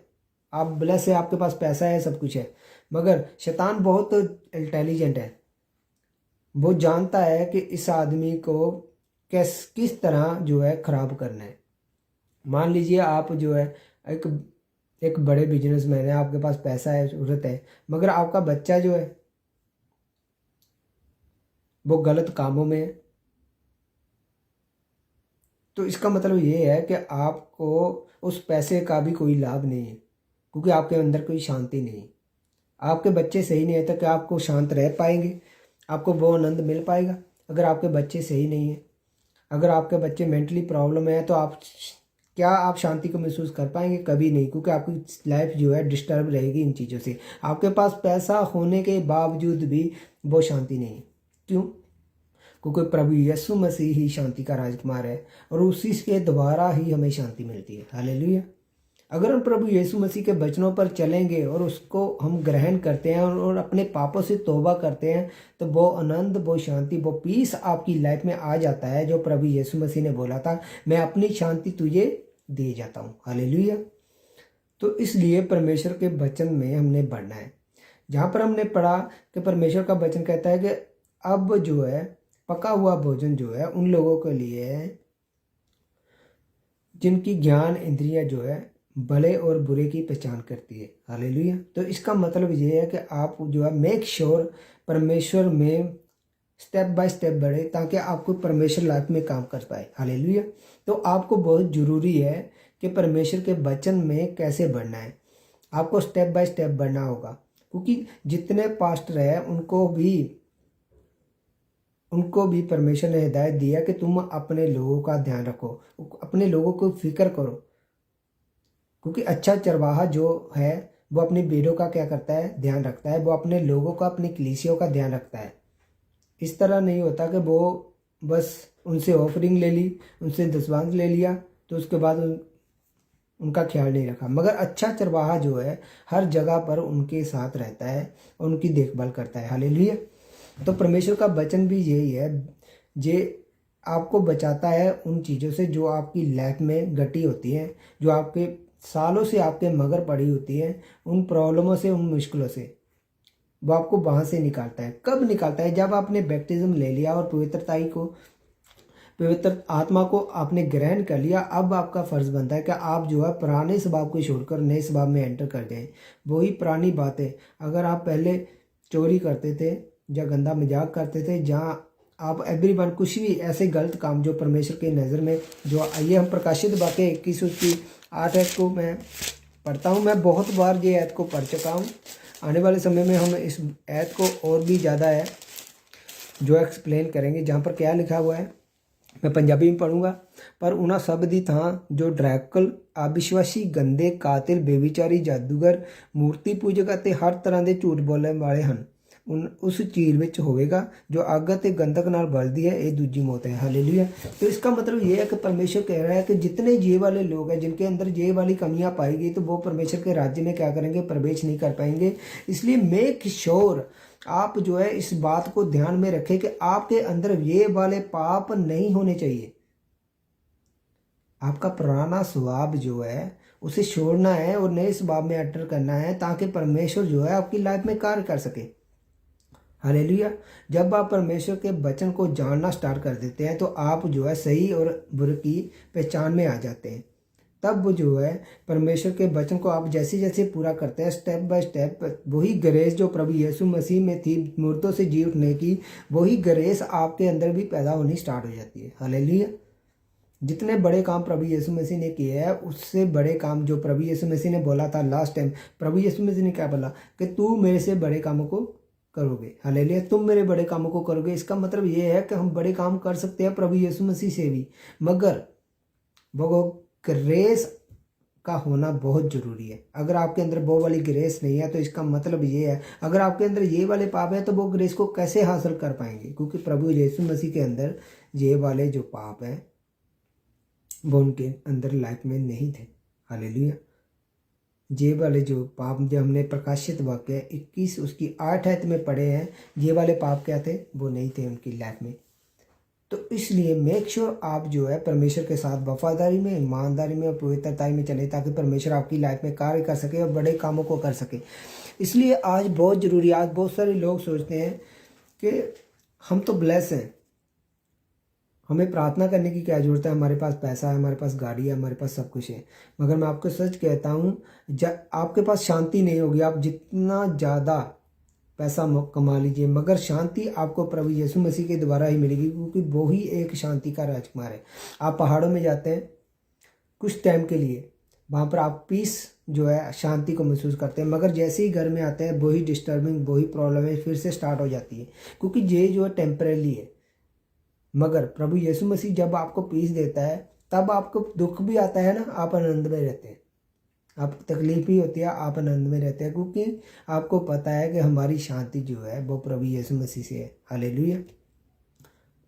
आप ब्लेस है, आपके पास पैसा है, सब कुछ है, मगर शैतान बहुत इंटेलिजेंट है। वो जानता है कि इस आदमी को किस तरह जो है खराब करना है। मान लीजिए आप जो है एक बड़े बिजनेसमैन है, आपके पास पैसा है, जरूरत है, मगर आपका बच्चा जो है वो गलत कामों में है, तो इसका मतलब ये है कि आपको उस पैसे का भी कोई लाभ नहीं है, क्योंकि आपके अंदर कोई शांति नहीं है। आपके बच्चे सही नहीं है तो क्या आपको शांत रह पाएंगे? आपको वो आनंद मिल पाएगा? अगर आपके बच्चे सही नहीं है, अगर आपके बच्चे मेंटली प्रॉब्लम है, तो क्या आप शांति को महसूस कर पाएंगे? कभी नहीं, क्योंकि आपकी लाइफ जो है डिस्टर्ब रहेगी इन चीज़ों से। आपके पास पैसा होने के बावजूद भी वो शांति नहीं। क्यों? क्योंकि प्रभु यीशु मसीह ही शांति का राजकुमार है और उसी के द्वारा ही हमें शांति मिलती है। हालेलुया। अगर हम प्रभु यीशु मसीह के वचनों पर चलेंगे और उसको हम ग्रहण करते हैं और अपने पापों से तौबा करते हैं, तो वो आनंद, वो शांति, वो पीस आपकी लाइफ में आ जाता है जो प्रभु यीशु मसीह ने बोला था, मैं अपनी शांति तुझे दे जाता हूँ। हालेलुया। तो इसलिए परमेश्वर के वचन में हमने बढ़ना है। जहाँ पर हमने पढ़ा कि परमेश्वर का वचन कहता है कि अब जो है पका हुआ भोजन जो है उन लोगों के लिए है जिनकी ज्ञान इंद्रियां जो है भले और बुरे की पहचान करती है। हालेलुया। तो इसका मतलब ये है कि आप जो है मेक श्योर परमेश्वर में स्टेप बाय स्टेप बढ़े, ताकि आपको परमेश्वर लाइफ में काम कर पाए। हालेलुया। तो आपको बहुत ज़रूरी है कि परमेश्वर के वचन में कैसे बढ़ना है। आपको स्टेप बाय स्टेप बढ़ना होगा, क्योंकि जितने पास्टर हैं उनको भी परमेश्वर ने हिदायत दिया कि तुम अपने लोगों का ध्यान रखो, अपने लोगों को फिक्र करो, क्योंकि अच्छा चरवाहा जो है वो अपनी भेड़ों का क्या करता है? ध्यान रखता है। वो अपने लोगों का, अपनी कलीसियों का ध्यान रखता है। इस तरह नहीं होता कि वो बस उनसे ऑफरिंग ले ली, उनसे दसवांश ले लिया, तो उसके बाद उनका ख्याल नहीं रखा। मगर अच्छा चरवाहा जो है हर जगह पर उनके साथ रहता है और उनकी देखभाल करता है। हालेलुया। तो परमेश्वर का वचन भी यही है, जे आपको बचाता है उन चीज़ों से जो आपकी लाइफ में घटी होती हैं, जो आपके सालों से आपके मगर पड़ी होती हैं, उन प्रॉब्लमों से, उन मुश्किलों से वो आपको वहाँ से निकालता है। कब निकालता है? जब आपने बैप्टिज्म ले लिया और पवित्र आत्मा को आपने ग्रहण कर लिया। अब आपका फर्ज बनता है कि आप जो है पुराने स्वभाव को छोड़कर नए स्वभाव में एंटर कर जाएं। वही पुरानी बातें, अगर आप पहले चोरी करते थे या गंदा मजाक करते थे, जहाँ आप एवरीवन कुछ भी ऐसे गलत काम जो परमेश्वर की नज़र में जो आइए हम प्रकाशित वाक्य 21 उसकी 8 ऐत को मैं पढ़ता हूँ। मैं बहुत बार ये ऐत को पढ़ चुका हूँ। आने वाले समय में हम इस ऐत को और भी ज़्यादा है जो एक्सप्लेन करेंगे। जहाँ पर क्या लिखा हुआ है मैं पंजाबी में पढ़ूंगा। पर उन्हां सब दी थां जो ड्रैकल अविश्वासी गंदे कातिल बेविचारी जादूगर मूर्ति पूजक ਅਤੇ हर तरह के झूठ बोलने वाले हैं उस चील विच होवेगा जो अग ते गंधक नाल बलदी है, ये दूजी मौत है। हालेलुया। तो इसका मतलब ये है कि परमेश्वर कह रहा है कि जितने ये वाले लोग हैं जिनके अंदर ये वाली कमियां पाई गई तो वो परमेश्वर के राज्य में क्या करेंगे, प्रवेश नहीं कर पाएंगे। इसलिए मेक श्योर आप जो है इस बात को ध्यान में रखें कि आपके अंदर ये वाले पाप नहीं होने चाहिए। आपका पुराना स्वभाव जो है उसे छोड़ना है और नए स्वभाव में एंटर करना है ताकि परमेश्वर जो है आपकी लाइफ में कार्य कर सके। हालेलुया। जब आप परमेश्वर के वचन को जानना स्टार्ट कर देते हैं तो आप जो है सही और बुरे की पहचान में आ जाते हैं। तब वो जो है परमेश्वर के वचन को आप जैसे जैसे पूरा करते हैं स्टेप बाय स्टेप वही ग्रेस जो प्रभु यीशु मसीह में थी मुर्दों से जी उठने की, वही ग्रेस आपके अंदर भी पैदा होनी स्टार्ट हो जाती है। हालेलुया। जितने बड़े काम प्रभु यीशु मसीह ने किए हैं उससे बड़े काम जो प्रभु यीशु मसीह ने बोला था लास्ट टाइम, प्रभु यीशु मसीह ने क्या बोला कि तू मेरे से बड़े कामों को करोगे। हालेलुया। तुम मेरे बड़े कामों को करोगे। इसका मतलब ये है कि हम बड़े काम कर सकते हैं प्रभु यीशु मसीह से भी, मगर वो ग्रेस का होना बहुत ज़रूरी है। अगर आपके अंदर वो वाली ग्रेस नहीं है तो इसका मतलब ये है अगर आपके अंदर ये वाले पाप है तो वो ग्रेस को कैसे हासिल कर पाएंगे, क्योंकि प्रभु यीशु मसीह के अंदर ये वाले जो पाप हैं वो उनके अंदर लाइफ में नहीं थे। हालेलुया। ये वाले जो पाप जो हमने प्रकाशित वाक्य 21 उसकी 8 ऐत में पढ़े हैं, ये वाले पाप क्या थे, वो नहीं थे उनकी लाइफ में। तो इसलिए मेक श्योर आप जो है परमेश्वर के साथ वफादारी में, ईमानदारी में और पवित्रताई में चले ताकि परमेश्वर आपकी लाइफ में कार्य कर सके और बड़े कामों को कर सके। इसलिए आज बहुत ज़रूरी, आज बहुत सारे लोग सोचते हैं कि हम तो ब्लेस हैं, हमें प्रार्थना करने की क्या ज़रूरत है, हमारे पास पैसा है, हमारे पास गाड़ी है, हमारे पास सब कुछ है। मगर मैं आपको सच कहता हूँ आपके पास शांति नहीं होगी। आप जितना ज़्यादा पैसा कमा लीजिए मगर शांति आपको प्रभु यीशु मसीह के द्वारा ही मिलेगी, क्योंकि वो ही एक शांति का राजकुमार है। आप पहाड़ों में जाते हैं कुछ टाइम के लिए, वहाँ पर आप पीस जो है शांति को महसूस करते हैं, मगर जैसे ही घर में आते हैं वही डिस्टर्बिंग वही प्रॉब्लम है फिर से स्टार्ट हो जाती है, क्योंकि ये जो है टेम्परेरी है। मगर प्रभु यीशु मसीह जब आपको पीस देता है तब आपको दुख भी आता है ना, आप आनंद में रहते हैं। आपको तकलीफ भी होती है, आप आनंद में रहते हैं, क्योंकि आपको पता है कि हमारी शांति जो है वो प्रभु यीशु मसीह से है। हालेलुया।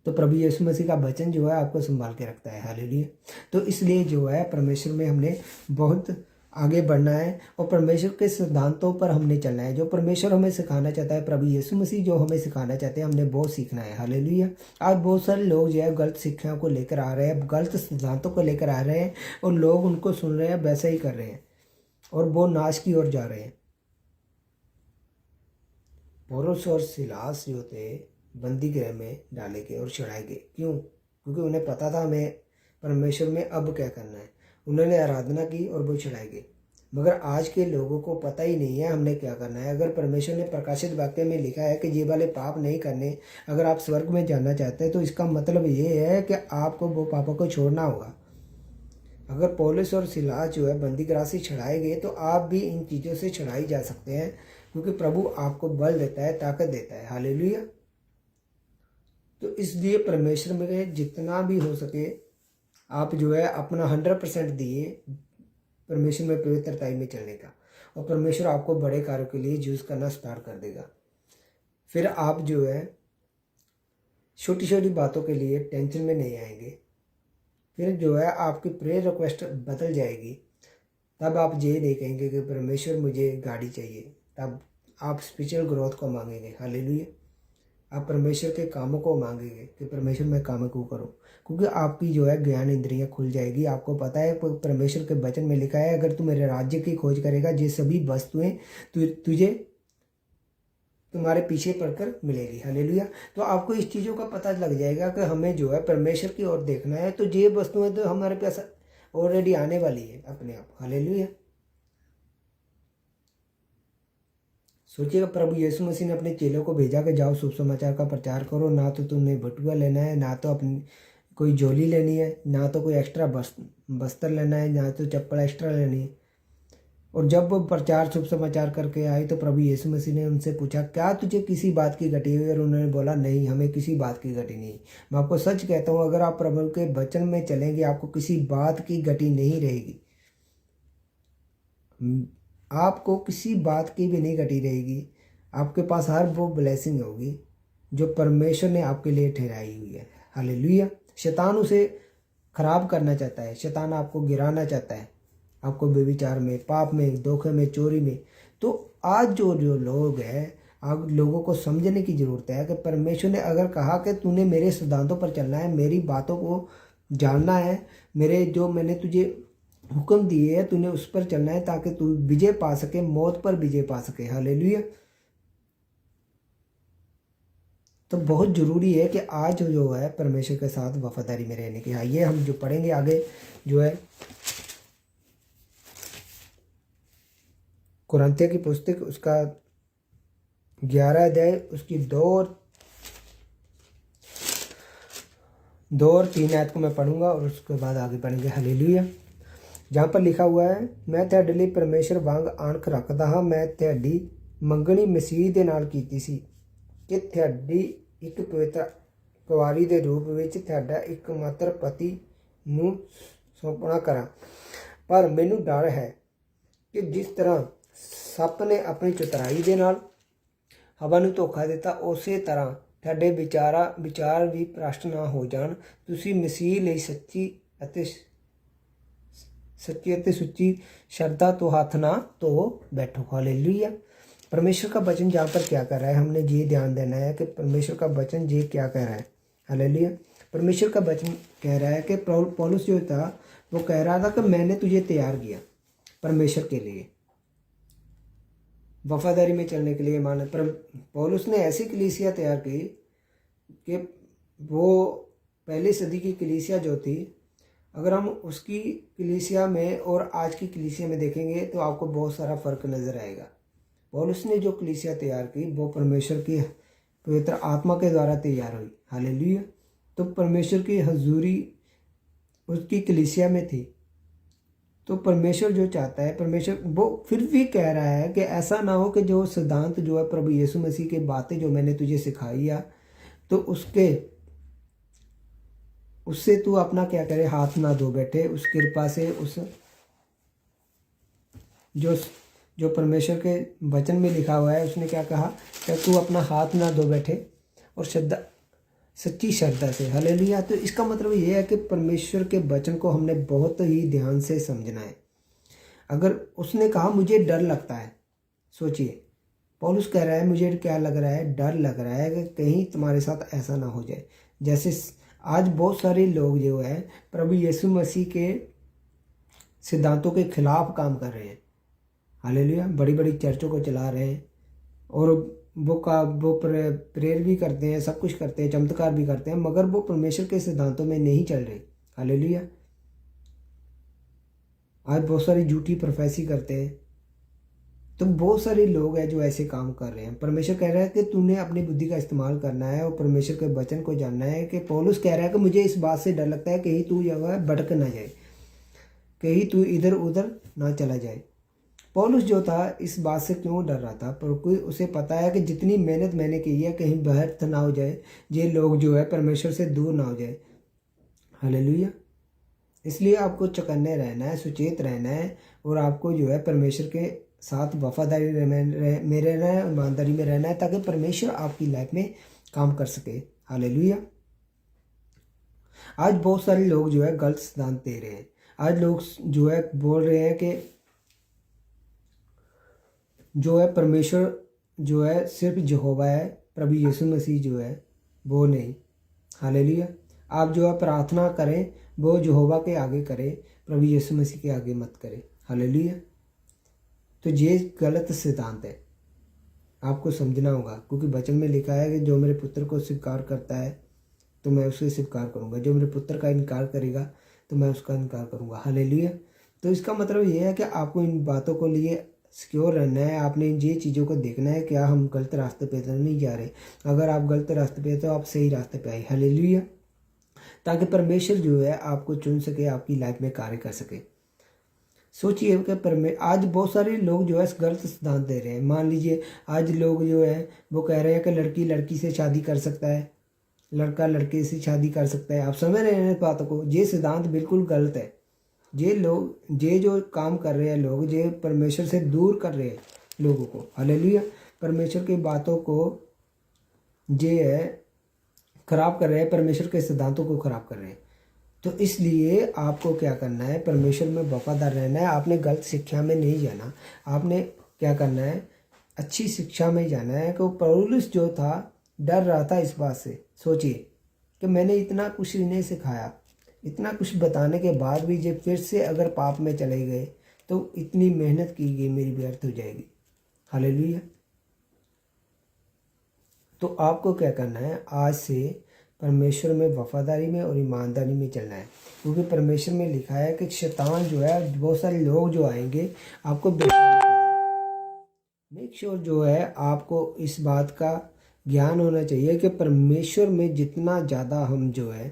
तो प्रभु यीशु मसीह का वचन जो है आपको संभाल के रखता है। हालेलुया। तो इसलिए जो है परमेश्वर में हमने बहुत आगे बढ़ना है और परमेश्वर के सिद्धांतों पर हमने चलना है। जो परमेश्वर हमें सिखाना चाहता है, प्रभु यीशु मसीह जो हमें सिखाना चाहते हैं, हमने बहुत सीखना है। हालेलुया। आज बहुत सारे लोग जो है गलत शिक्षाओं को लेकर आ रहे हैं, गलत सिद्धांतों को लेकर आ रहे हैं और लोग उनको सुन रहे हैं, वैसा ही कर रहे हैं और वो नाश की ओर जा रहे हैं। पौलुस और सिलास जो थे बंदी गृह में डाले गए और चढ़ाए गए। क्यों? क्योंकि उन्हें पता था हमें परमेश्वर में अब क्या करना है। उन्होंने आराधना की और वो चढ़ाए गए। मगर आज के लोगों को पता ही नहीं है हमने क्या करना है। अगर परमेश्वर ने प्रकाशित वाक्य में लिखा है कि ये वाले पाप नहीं करने, अगर आप स्वर्ग में जाना चाहते हैं तो इसका मतलब ये है कि आपको वो पापों को छोड़ना होगा। अगर पौलुस और सिलास जो है बंदी गृह से छुड़ाए गए तो आप भी इन चीज़ों से छुड़ाई जा सकते हैं, क्योंकि प्रभु आपको बल देता है, ताकत देता है। हालेलुया। तो इसलिए परमेश्वर में जितना भी हो सके आप जो है अपना 100% दिए परमेश्वर में पवित्रताई में चलने का, और परमेश्वर आपको बड़े कार्यों के लिए यूज़ करना स्टार्ट कर देगा। फिर आप जो है छोटी छोटी बातों के लिए टेंशन में नहीं आएंगे। फिर जो है आपकी प्रेयर रिक्वेस्ट बदल जाएगी। तब आप ये नहीं कहेंगे कि परमेश्वर मुझे गाड़ी चाहिए, तब आप स्पिरिचुअल ग्रोथ को मांगेंगे। हालेलुया। आप परमेश्वर के कामों को मांगेंगे कि परमेश्वर मैं कामों को करूं, क्योंकि आपकी जो है ज्ञान इंद्रियां खुल जाएगी। आपको पता है परमेश्वर के वचन में लिखा है अगर तू मेरे राज्य की खोज करेगा ये सभी वस्तुएं तुझे तुम्हारे पीछे पड़कर मिलेगी। हालेलुया। तो आपको इस चीज़ों का पता लग जाएगा कि हमें जो है परमेश्वर की ओर देखना है, तो ये वस्तुएं तो हमारे पास ऑलरेडी आने वाली है अपने आप। हालेलुया। सोचिएगा, प्रभु यीशु मसीह ने अपने चेलों को भेजा कि जाओ शुभ समाचार का प्रचार करो। ना तो तुमने बटुआ लेना है, ना तो अपनी कोई झोली लेनी है, ना तो कोई एक्स्ट्रा बस्तर लेना है, ना तो चप्पल एक्स्ट्रा लेनी है। और जब वो प्रचार शुभ समाचार करके आए तो प्रभु यीशु मसीह ने उनसे पूछा, क्या तुझे किसी बात की घटी हुई? और उन्होंने बोला, नहीं, हमें किसी बात की घटी नहीं। मैं आपको सच कहता हूँ, अगर आप प्रभु के वचन में चलेंगे आपको किसी बात की घटी नहीं रहेगी। आपको किसी बात की भी नहीं घटी रहेगी। आपके पास हर वो ब्लेसिंग होगी जो परमेश्वर ने आपके लिए ठहराई हुई है। हालेलुया। शैतान उसे खराब करना चाहता है, शैतान आपको गिराना चाहता है, आपको व्यभिचार में, पाप में, धोखे में, चोरी में। तो आज जो लोग हैं, आप लोगों को समझने की ज़रूरत है कि परमेश्वर ने अगर कहा कि तूने मेरे सिद्धांतों पर चलना है, मेरी बातों को जानना है, मेरे जो मैंने तुझे हुक्म दिए है तूने उस पर चलना है, ताकि तू विजय पा सके, मौत पर विजय पा सके। हालेलुया। तो बहुत ज़रूरी है कि आज जो है परमेश्वर के साथ वफादारी में रहने की। आइए हम जो पढ़ेंगे आगे जो है कुरिन्थियों की पुस्तक उसका 11 अध्याय उसकी 2 और 3 आयत को मैं पढ़ूंगा और उसके बाद आगे पढ़ेंगे। हालेलुया। जहाँ पर लिखा हुआ है, मैं ਤੁਹਾਡੇ ਲਈ परमेश्वर वांग आंख रखता हाँ, मैं ਤੁਹਾਡੀ मंगनी मसीह ਦੇ ਨਾਲ ਕੀਤੀ ਸੀ ਕਿ ਤੁਹਾਡੀ ਇੱਕ ਪਵਿੱਤਰ ਕੁਵਾਰੀ ਦੇ ਰੂਪ ਵਿੱਚ ਤੁਹਾਡਾ ਇੱਕਮਾਤਰ ਪਤੀ ਨੂੰ ਸੌਂਪਣਾ ਕਰਾਂ। ਪਰ ਮੈਨੂੰ ਡਰ ਹੈ ਕਿ ਜਿਸ ਤਰ੍ਹਾਂ ਸੱਪ ਨੇ ਆਪਣੀ ਚਤੁਰਾਈ ਦੇ ਨਾਲ ਹਵਾ ਨੂੰ ਧੋਖਾ ਦਿੱਤਾ, ਉਸੇ ਤਰ੍ਹਾਂ ਤੁਹਾਡੇ ਵਿਚਾਰ ਵੀ ਭ੍ਰਸ਼ਟ ਨਾ ਹੋ ਜਾਣ। ਤੁਸੀਂ ਮਸੀਹ ਲਈ ਸੱਚੀ ਅਤੇ सुच्ची श्रद्धा तो हाथ ना तो बैठो। हालेलुया। परमेश्वर का वचन जहाँ पर क्या कर रहा है, हमने ये ध्यान देना है कि परमेश्वर का वचन ये क्या कह रहा है। हालेलुया। परमेश्वर का वचन कह रहा है कि पौलुस जो था वो कह रहा था कि मैंने तुझे तैयार किया परमेश्वर के लिए, वफादारी में चलने के लिए। माना पर पौलुस ने ऐसी कलीसिया तैयार की कि वो पहली सदी की कलीसिया जो थी, अगर हम उसकी कलीसिया में और आज की कलीसिया में देखेंगे तो आपको बहुत सारा फ़र्क नज़र आएगा। पौलुस ने जो कलीसिया तैयार की वो परमेश्वर की पवित्र आत्मा के द्वारा तैयार हुई। हालेलुया। तो परमेश्वर की हजूरी उसकी कलीसिया में थी। तो परमेश्वर जो चाहता है, परमेश्वर वो फिर भी कह रहा है कि ऐसा ना हो कि जो सिद्धांत जो है प्रभु यीशु मसीह की बातें जो मैंने तुझे सिखाई है, तो उससे तू अपना क्या करे, हाथ ना धो बैठे। उस कृपा से उस जो परमेश्वर के वचन में लिखा हुआ है, उसने क्या कहा कि तू अपना हाथ ना धो बैठे और सच्ची श्रद्धा से। हालेलुया। तो इसका मतलब ये है कि परमेश्वर के वचन को हमने बहुत ही ध्यान से समझना है। अगर उसने कहा मुझे डर लगता है, सोचिए पौलुस कह रहा है मुझे क्या लग रहा है, डर लग रहा है कि कहीं तुम्हारे साथ ऐसा ना हो जाए। जैसे आज बहुत सारे लोग जो है प्रभु यीशु मसीह के सिद्धांतों के खिलाफ काम कर रहे हैं। हालेलुया। बड़ी बड़ी चर्चों को चला रहे हैं और वो प्रेयर भी करते हैं, सब कुछ करते हैं, चमत्कार भी करते हैं, मगर वो परमेश्वर के सिद्धांतों में नहीं चल रहे। हालेलुया। आज बहुत सारी झूठी प्रोफेसी करते हैं। तो बहुत सारे लोग हैं जो ऐसे काम कर रहे हैं। परमेश्वर कह रहा है कि तूने अपनी बुद्धि का इस्तेमाल करना है और परमेश्वर के वचन को जानना है। कि पौलुस कह रहा है कि मुझे इस बात से डर लगता है कहीं तू जो है भटक ना जाए, कहीं तू इधर उधर ना चला जाए। पौलुस जो था इस बात से क्यों डर रहा था, क्योंकि उसे पता है कि जितनी मेहनत मैंने की है कहीं व्यर्थ ना हो जाए, ये लोग जो है परमेश्वर से दूर ना हो जाए। हालेलुया। इसलिए आपको चौकन्ने रहना है, सुचेत रहना है और आपको जो है परमेश्वर के साथ वफादारी में रहना है, ईमानदारी में रहना है, ताकि परमेश्वर आपकी लाइफ में काम कर सके। हालेलुया। आज बहुत सारे लोग जो है गलत सिद्धांत दे रहे हैं। आज लोग जो है बोल रहे हैं कि जो है परमेश्वर जो है सिर्फ यहोवा है, प्रभु यीशु मसीह जो है वो नहीं। हालेलुया। आप जो है प्रार्थना करें वो यहोवा के आगे करें, प्रभु यीशु मसीह के आगे मत करें। हालेलुया। तो ये गलत सिद्धांत है, आपको समझना होगा, क्योंकि वचन में लिखा है कि जो मेरे पुत्र को स्वीकार करता है तो मैं उसे स्वीकार करूंगा, जो मेरे पुत्र का इनकार करेगा तो मैं उसका इनकार करूंगा। हालेलुया। तो इसका मतलब ये है कि आपको इन बातों को लिए सिक्योर रहना है, आपने ये चीज़ों को देखना है क्या हम गलत रास्ते पे तो नहीं जा रहे। अगर आप गलत रास्ते पे तो आप सही रास्ते पे आए। हालेलुया। ताकि परमेश्वर जो है आपको चुन सके, आपकी लाइफ में कार्य कर सके। सोचिए कि आज बहुत सारे लोग जो है गलत सिद्धांत दे रहे हैं। मान लीजिए आज लोग जो है वो कह रहे हैं कि लड़की लड़की से शादी कर सकता है, लड़का लड़के से शादी कर सकता है। आप समझ रहे हैं इस बातों को? ये सिद्धांत बिल्कुल गलत है। ये लोग ये जो काम कर रहे हैं लोग, ये परमेश्वर से दूर कर रहे हैं लोगों को। हालेलुया। परमेश्वर की बातों को ये है खराब कर रहे हैं, परमेश्वर के सिद्धांतों को खराब कर रहे हैं। तो इसलिए आपको क्या करना है, परमेश्वर में वफादार रहना है। आपने गलत शिक्षा में नहीं जाना। आपने क्या करना है, अच्छी शिक्षा में जाना है। कि पौलुस जो था डर रहा था इस बात से। सोचिए कि मैंने इतना कुछ इन्हें सिखाया, इतना कुछ बताने के बाद भी जब फिर से अगर पाप में चले गए तो इतनी मेहनत की गई मेरी व्यर्थ हो जाएगी। हालेलुया। तो आपको क्या करना है, आज से परमेश्वर में वफादारी में और ईमानदारी में चलना है। क्योंकि परमेश्वर में लिखा है कि शैतान जो है, बहुत सारे लोग जो आएंगे आपको मेक श्योर जो है आपको इस बात का ज्ञान होना चाहिए कि परमेश्वर में जितना ज़्यादा हम जो है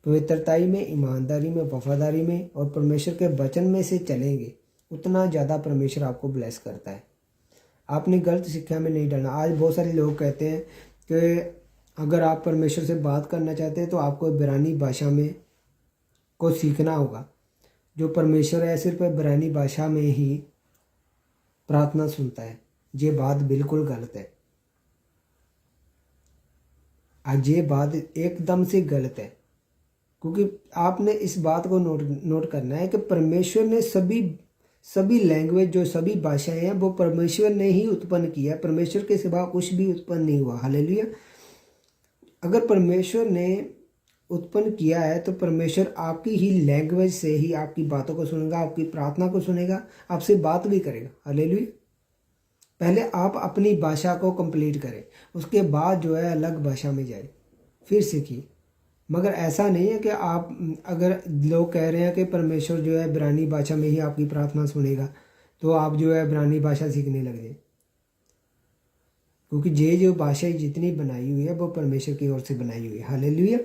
पवित्रताई में, ईमानदारी में, वफादारी में और परमेश्वर के वचन में से चलेंगे, उतना ज़्यादा परमेश्वर आपको ब्लेस करता है। आपने गलत शिक्षा में नहीं डालना। आज बहुत सारे लोग कहते हैं कि अगर आप परमेश्वर से बात करना चाहते हैं तो आपको इब्रानी भाषा में को सीखना होगा। जो परमेश्वर है सिर्फ इब्रानी भाषा में ही प्रार्थना सुनता है। ये बात बिल्कुल गलत है। आज ये बात एकदम से गलत है। क्योंकि आपने इस बात को नोट करना है कि परमेश्वर ने सभी लैंग्वेज, जो सभी भाषाएं हैं, वो परमेश्वर ने ही उत्पन्न किया। परमेश्वर के सिवा कुछ भी उत्पन्न नहीं हुआ। हालेलुया। अगर परमेश्वर ने उत्पन्न किया है तो परमेश्वर आपकी ही लैंग्वेज से ही आपकी बातों को सुनेगा, आपकी प्रार्थना को सुनेगा, आपसे बात भी करेगा। हालेलुया। पहले आप अपनी भाषा को कंप्लीट करें, उसके बाद जो है अलग भाषा में जाए, फिर सीखिए। मगर ऐसा नहीं है कि आप, अगर लोग कह रहे हैं कि परमेश्वर जो है इब्रानी भाषा में ही आपकी प्रार्थना सुनेगा, तो आप जो है इब्रानी भाषा सीखने लग जाए। क्योंकि ये जो भाषा जितनी बनाई हुई है वो परमेश्वर की ओर से बनाई हुई है। हालेलुया।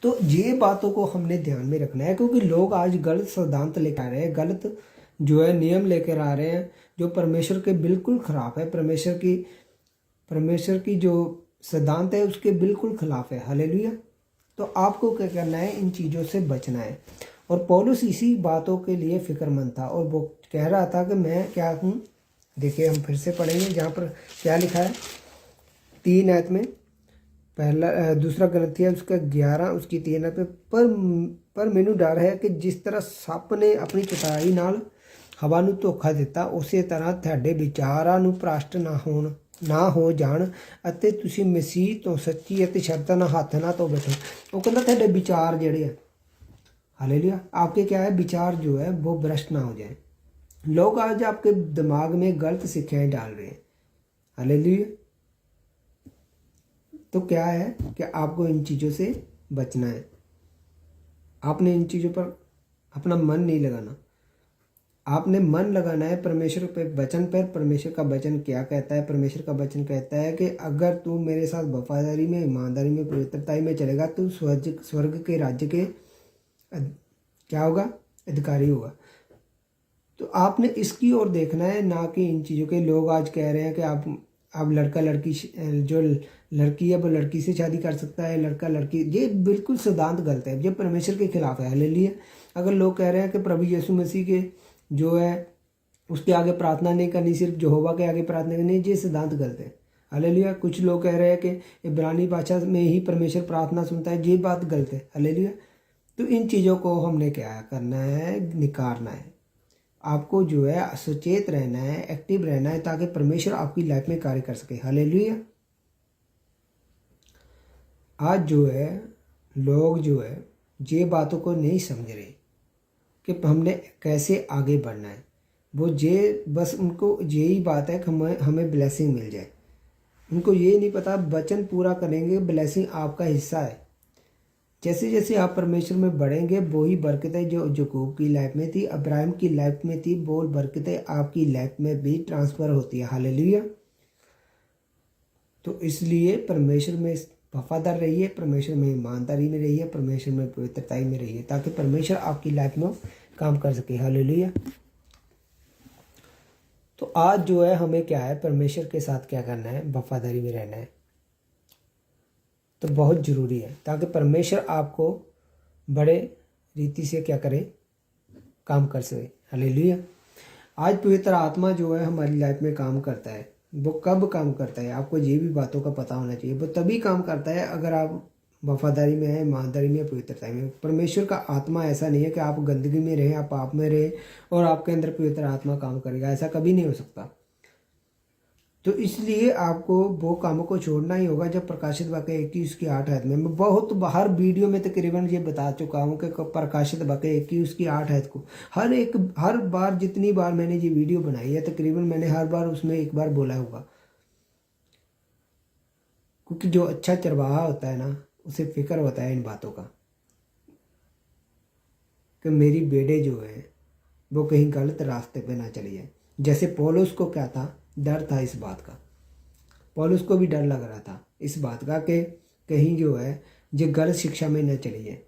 तो ये बातों को हमने ध्यान में रखना है। क्योंकि लोग आज गलत सिद्धांत लेकर आ रहे हैं, गलत जो है नियम लेकर आ रहे हैं, जो परमेश्वर के बिल्कुल खिलाफ है। परमेश्वर की जो सिद्धांत है उसके बिल्कुल खिलाफ है। हालेलुया। तो आपको क्या करना है, इन चीज़ों से बचना है। और पौलुस इसी बातों के लिए फिक्रमंद था और वो कह रहा था कि मैं क्या हूँ। देखिए हम फिर से पढ़ेंगे जहाँ पर क्या लिखा है 3 आयत में। दूसरा गलतिया उसका 11 उसकी 3 आयत में, पर मैनू डर है कि जिस तरह सप ने अपनी चतुराई नाल हवा ਨੂੰ ਧੋਖਾ ਦਿੱਤਾ, ਉਸੇ ਤਰ੍ਹਾਂ ਤੁਹਾਡੇ ਵਿਚਾਰਾਂ ਨੂੰ ਭ੍ਰਸ਼ਟ ਨਾ ਹੋ ਜਾਣ ਅਤੇ ਤੁਸੀਂ ਮਸੀਹ ਤੋਂ ਸੱਚੀ ਅਤੇ ਸ਼ਰਤਾਂ ਨਾਲ ਹੱਥ ਨਾ ਧੋ ਬੈਠੋ। ਉਹ ਕਹਿੰਦਾ ਤੁਹਾਡੇ ਵਿਚਾਰ ਜਿਹੜੇ ਆ, हालेलुया, आपके क्या है, विचार जो है वो भ्रष्ट ना हो जाए। लोग आज आपके दिमाग में गलत शिक्षाएं डाल रहे हैं। हालेलुया। तो क्या है कि आपको इन चीज़ों से बचना है। आपने इन चीज़ों पर अपना मन नहीं लगाना। आपने मन लगाना है परमेश्वर पे, वचन पर। परमेश्वर का वचन क्या कहता है? परमेश्वर का वचन कहता है कि अगर तू मेरे साथ वफादारी में, ईमानदारी में, पवित्रता में चलेगा तो स्वर्ग के राज्य के क्या होगा, अधिकारी होगा। तो आपने इसकी ओर देखना है, ना कि इन चीज़ों के। लोग आज कह रहे हैं कि आप लड़का लड़की, जो लड़की है वो लड़की से शादी कर सकता है, लड़का लड़की। ये बिल्कुल सिद्धांत गलत है, ये परमेश्वर के खिलाफ है। हालेलुया। अगर लोग कह रहे हैं कि प्रभु यीशु मसीह के जो है उसके आगे प्रार्थना नहीं करनी, सिर्फ यहोवा के आगे प्रार्थना करनी, ये सिद्धांत गलत है। हालेलुया। कुछ लोग कह रहे हैं कि इब्रानी भाषा में ही परमेश्वर प्रार्थना सुनता है, ये बात गलत है। हालेलुया। तो इन चीज़ों को हमने क्या करना है, निकारना है। आपको जो है सचेत रहना है, एक्टिव रहना है, ताकि परमेश्वर आपकी लाइफ में कार्य कर सके। हालेलुया। आज जो है लोग जो है ये बातों को नहीं समझ रहे कि हमने कैसे आगे बढ़ना है। वो ये बस उनको यही बात है कि हमें ब्लेसिंग मिल जाए। उनको ये नहीं पता वचन पूरा करेंगे, ब्लेसिंग आपका हिस्सा है। जैसे जैसे आप परमेश्वर में बढ़ेंगे वही बरकतें जो यकूब की लाइफ में थी, अब्राहम की लाइफ में थी, वो बरकतें आपकी लाइफ में भी ट्रांसफ़र होती है। हालेलुया। तो इसलिए परमेश्वर में वफादार रहिए, परमेश्वर में ईमानदारी में रहिए, परमेश्वर में पवित्रताई में रहिए, ताकि परमेश्वर आपकी लाइफ में काम कर सके। हालेलुया। तो आज जो है हमें क्या है, परमेश्वर के साथ क्या करना है, वफादारी में रहना है। तो बहुत ज़रूरी है, ताकि परमेश्वर आपको बड़े रीति से क्या करे, काम कर सके। हालेलुया। आज पवित्र आत्मा जो है हमारी लाइफ में काम करता है। वो कब काम करता है, आपको ये भी बातों का पता होना चाहिए। वो तभी काम करता है अगर आप वफादारी में है, ईमानदारी में, पवित्रता में। परमेश्वर का आत्मा ऐसा नहीं है कि आप गंदगी में रहें, आप पाप में रहें और आपके अंदर पवित्र आत्मा काम करेगा, ऐसा कभी नहीं हो सकता। तो इसलिए आपको वो कामों को छोड़ना ही होगा। जब प्रकाशित वाक्य 21:8 में मैं बहुत हर वीडियो में तकरीबन ये बता चुका हूँ कि प्रकाशित वाक्य 21:8 को हर बार जितनी बार मैंने ये वीडियो बनाई है तकरीबन मैंने हर बार उसमें एक बार बोला होगा। क्योंकि जो अच्छा चरवाहा होता है ना, उसे फिक्र होता है इन बातों का कि मेरी बेटे जो है वो कहीं गलत रास्ते पे ना चली जाए। जैसे पौलुस को क्या था, डर था इस बात का। पौलुस को भी डर लग रहा था इस बात का कि कहीं जो है ये गलत शिक्षा में न चली जाए।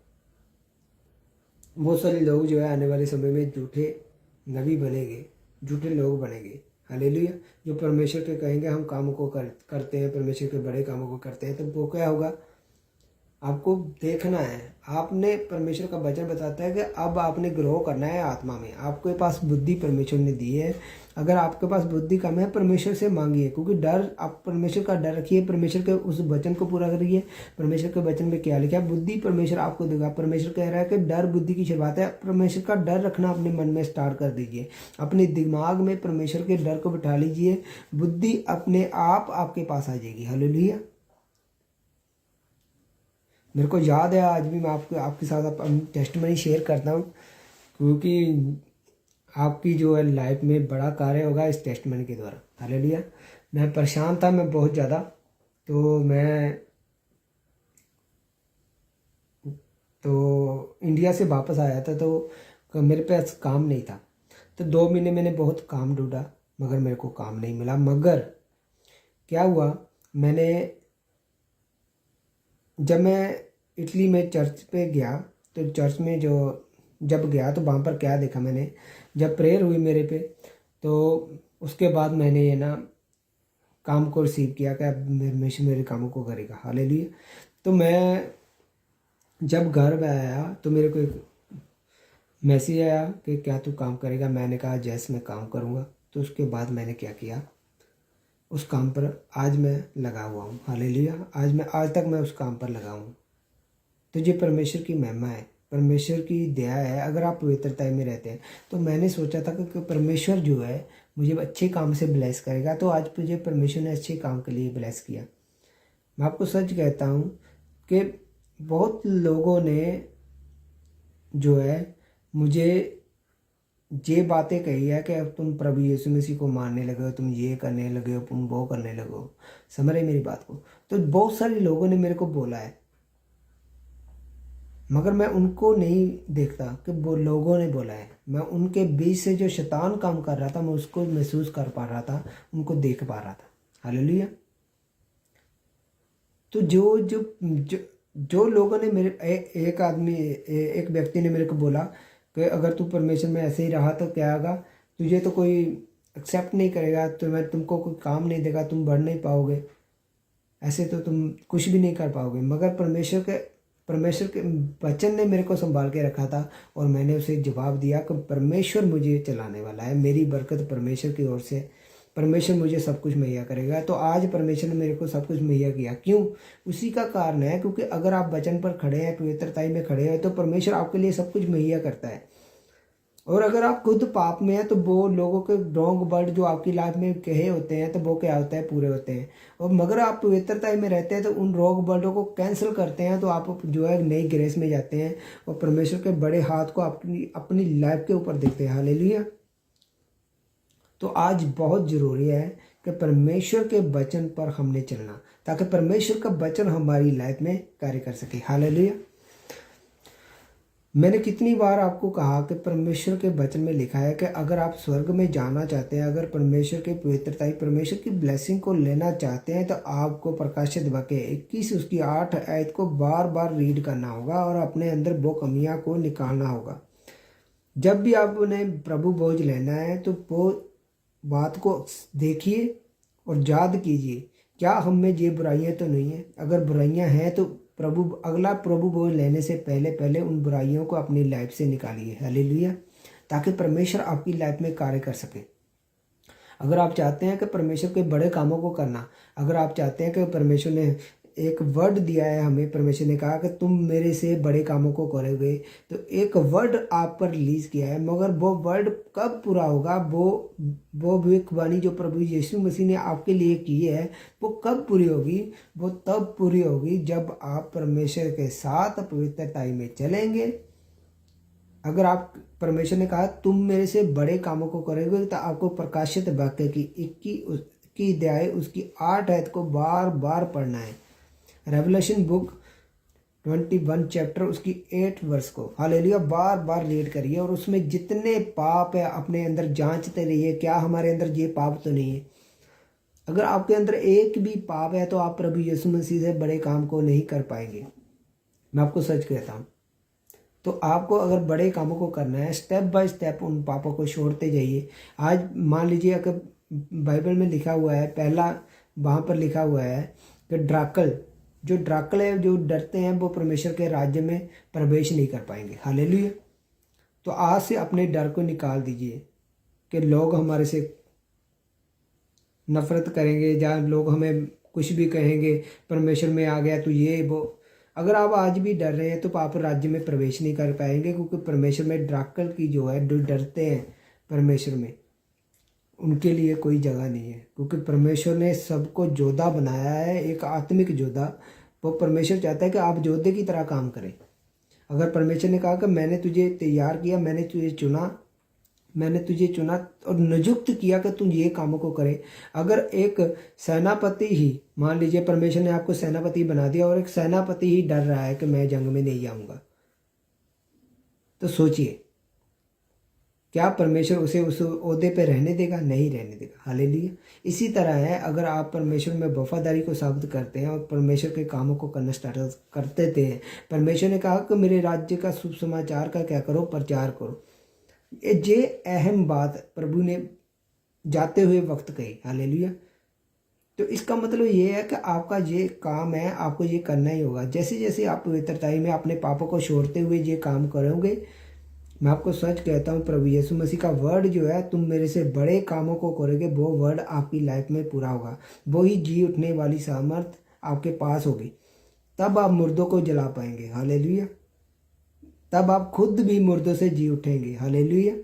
बहुत सारे लोग जो है आने वाले समय में झूठे नबी बनेंगे, झूठे लोग बनेंगे। हालेलुया। जो परमेश्वर के कहेंगे हम कामों को करते हैं, परमेश्वर के बड़े कामों को करते हैं, तो वो क्या होगा, आपको देखना है। आपने परमेश्वर का वचन बताता है कि अब आपने ग्रो करना है आत्मा में। आपके पास बुद्धि परमेश्वर ने दी है। अगर आपके पास बुद्धि कम है, परमेश्वर से मांगिए, क्योंकि डर, आप परमेश्वर का डर रखिए, परमेश्वर के उस वचन को पूरा करिए। परमेश्वर के वचन में क्या लिखा है, बुद्धि परमेश्वर आपको देगा। परमेश्वर कह रहा है कि डर बुद्धि की शुरुआत है। परमेश्वर का डर रखना अपने मन में स्टार्ट कर दीजिए। अपने दिमाग में परमेश्वर के डर को बिठा लीजिए, बुद्धि अपने आप आपके पास आ जाएगी। हालेलुया। मेरे को याद है, आज भी मैं आपके साथ टेस्टमनी शेयर करता हूँ, क्योंकि आपकी जो है लाइफ में बड़ा कार्य होगा इस टेस्टमनी के द्वारा। हालेलुया। मैं परेशान था, मैं बहुत ज़्यादा, तो इंडिया से वापस आया था, तो मेरे पास काम नहीं था। तो 2 महीने मैंने बहुत काम ढूंढा, मगर मेरे को काम नहीं मिला। मगर क्या हुआ, जब मैं इटली में चर्च पे गया, तो चर्च में जब गया तो वहाँ पर क्या देखा मैंने, जब प्रेयर हुई मेरे पे, तो उसके बाद मैंने ये ना काम को रिसीव किया कि अब मेरे कामों को करेगा। हालेलुया। तो मैं जब घर में आया तो मेरे को एक मैसेज आया कि क्या तू काम करेगा। मैंने कहा जैस मैं काम करूँगा। तो उसके बाद मैंने क्या किया, उस काम पर आज मैं लगा हुआ हूँ। हालेलुया। आज तक मैं उस काम पर लगा हूँ। तो ये परमेश्वर की महिमा है, परमेश्वर की दया है। अगर आप पवित्रता में रहते हैं, तो मैंने सोचा था कि परमेश्वर जो है मुझे अच्छे काम से ब्लेस करेगा। तो आज मुझे परमेश्वर ने अच्छे काम के लिए ब्लेस किया। मैं आपको सच कहता हूँ कि बहुत लोगों ने जो है मुझे ये बातें कही है कि अब तुम प्रभु यीशु मसीह को मानने लगे हो, तुम ये करने लगे हो, तुम वो करने लगे हो। समझ रहे मेरी बात को। तो बहुत सारे लोगों ने मेरे को बोला है, मगर मैं उनको नहीं देखता कि वो लोगों ने बोला है। मैं उनके बीच से जो शैतान काम कर रहा था, मैं उसको महसूस कर पा रहा था, उनको देख पा रहा था। हालेलुया। तो जो लोगों ने एक व्यक्ति ने मेरे को बोला कि अगर तू परमेश्वर में ऐसे ही रहा तो क्या होगा, तुझे तो कोई एक्सेप्ट नहीं करेगा, तो मैं तुमको कोई काम नहीं देगा, तुम बढ़ नहीं पाओगे, ऐसे तो तुम कुछ भी नहीं कर पाओगे। मगर परमेश्वर के वचन ने मेरे को संभाल के रखा था, और मैंने उसे जवाब दिया कि परमेश्वर मुझे चलाने वाला है। मेरी बरकत परमेश्वर की ओर से, परमेश्वर मुझे सब कुछ मुहैया करेगा। तो आज परमेश्वर ने मेरे को सब कुछ मुहैया किया। क्यों? उसी का कारण है, क्योंकि अगर आप वचन पर खड़े हैं, पवित्रताई में खड़े हैं, तो परमेश्वर आपके लिए सब कुछ मुहैया करता है। और अगर आप खुद पाप में हैं, तो वो लोगों के रॉन्ग वर्ड जो आपकी लाइफ में कहे होते हैं, तो वो क्या होता है, पूरे होते हैं। और मगर आप पवित्रता में रहते हैं, तो उन रॉन्ग वर्डों को कैंसिल करते हैं, तो आप जो है नई ग्रेस में जाते हैं और परमेश्वर के बड़े हाथ को अपनी लाइफ के ऊपर देखते हैं। हालेलुया। तो आज बहुत ज़रूरी है कि परमेश्वर के वचन पर हमने चलना, ताकि परमेश्वर का वचन हमारी लाइफ में कार्य कर सके। हालेलुया। मैंने कितनी बार आपको कहा कि परमेश्वर के वचन में लिखा है कि अगर आप स्वर्ग में जाना चाहते हैं, अगर परमेश्वर की पवित्रता, परमेश्वर की ब्लेसिंग को लेना चाहते हैं, तो आपको प्रकाशित वाक्य 21 उसकी 8 आयत को बार बार रीड करना होगा और अपने अंदर वो कमियां को निकालना होगा। जब भी आपने प्रभु भोज लेना है तो वो बात को देखिए और याद कीजिए, क्या हम में ये बुराइयां तो नहीं है? अगर बुराइयां हैं तो प्रभु भोज लेने से पहले पहले उन बुराइयों को अपनी लाइफ से निकालिए। हालेलुया। ताकि परमेश्वर आपकी लाइफ में कार्य कर सके। अगर आप चाहते हैं कि परमेश्वर के बड़े कामों को करना, अगर आप चाहते हैं कि परमेश्वर ने एक वर्ड दिया है हमें, परमेश्वर ने कहा कि तुम मेरे से बड़े कामों को करोगे, तो एक वर्ड आप पर रिलीज किया है, मगर वो वर्ड कब पूरा होगा? वो भविष्यवाणी जो प्रभु यीशु मसीह ने आपके लिए की है वो कब पूरी होगी? वो तब पूरी होगी जब आप परमेश्वर के साथ पवित्रता में चलेंगे। अगर आप, परमेश्वर ने कहा तुम मेरे से बड़े कामों को करोगे, तो आपको प्रकाशित वाक्य की 21 अध्याय उसकी 8 आयत को बार बार पढ़ना है। रेवलेशन बुक 21 चैप्टर उसकी 8 वर्स को, हालेलुया, बार बार रीड करिए और उसमें जितने पाप है अपने अंदर जांचते रहिए, क्या हमारे अंदर ये पाप तो नहीं है। अगर आपके अंदर एक भी पाप है तो आप प्रभु यीशु मसीह से बड़े काम को नहीं कर पाएंगे। मैं आपको सच कहता हूँ। तो आपको अगर बड़े कामों को करना है, स्टेप बाय स्टेप उन पापों को छोड़ते जाइए। आज मान लीजिए अगर बाइबल में लिखा हुआ है, पहला वहाँ पर लिखा हुआ है कि ड्राकल है, जो डरते हैं वो परमेश्वर के राज्य में प्रवेश नहीं कर पाएंगे। हालेलुया। तो आज से अपने डर को निकाल दीजिए कि लोग हमारे से नफरत करेंगे या लोग हमें कुछ भी कहेंगे, परमेश्वर में आ गया तो ये वो। अगर आप आज भी डर रहे हैं तो आप राज्य में प्रवेश नहीं कर पाएंगे, क्योंकि परमेश्वर में ड्राकल की जो है, जो डरते हैं परमेश्वर में, उनके लिए कोई जगह नहीं है। क्योंकि परमेश्वर ने सबको जोधा बनाया है, एक आत्मिक जोधा। वो परमेश्वर चाहता है कि आप जोधे की तरह काम करें। अगर परमेश्वर ने कहा कि मैंने तुझे तैयार किया, मैंने तुझे चुना और नियुक्त किया कि तुम ये कामों को करे। अगर एक सेनापति ही, मान लीजिए परमेश्वर ने आपको सेनापति बना दिया और एक सेनापति ही डर रहा है कि मैं जंग में नहीं जाऊंगा, तो सोचिए क्या परमेश्वर उसे उस ओहदे पे रहने देगा? नहीं रहने देगा। हालेलुया। इसी तरह है, अगर आप परमेश्वर में वफादारी को साबित करते हैं और परमेश्वर के कामों को करना स्टार्ट करते थे, परमेश्वर ने कहा कि मेरे राज्य का शुभ समाचार का क्या करो? प्रचार करो। ये अहम बात प्रभु ने जाते हुए वक्त कही। हालेलुया। तो इसका मतलब ये है कि आपका ये काम है, आपको ये करना ही होगा। जैसे जैसे आप पवित्रताई में अपने पापों को छोड़ते हुए ये काम करोगे, मैं आपको सच कहता हूँ, प्रभु यीशु मसीह का वर्ड जो है, तुम मेरे से बड़े कामों को करोगे, वो वर्ड आपकी लाइफ में पूरा होगा। वही जी उठने वाली सामर्थ आपके पास होगी। तब आप मुर्दों को जला पाएंगे। हालेलुया। तब आप खुद भी मुर्दों से जी उठेंगे। हालेलुया।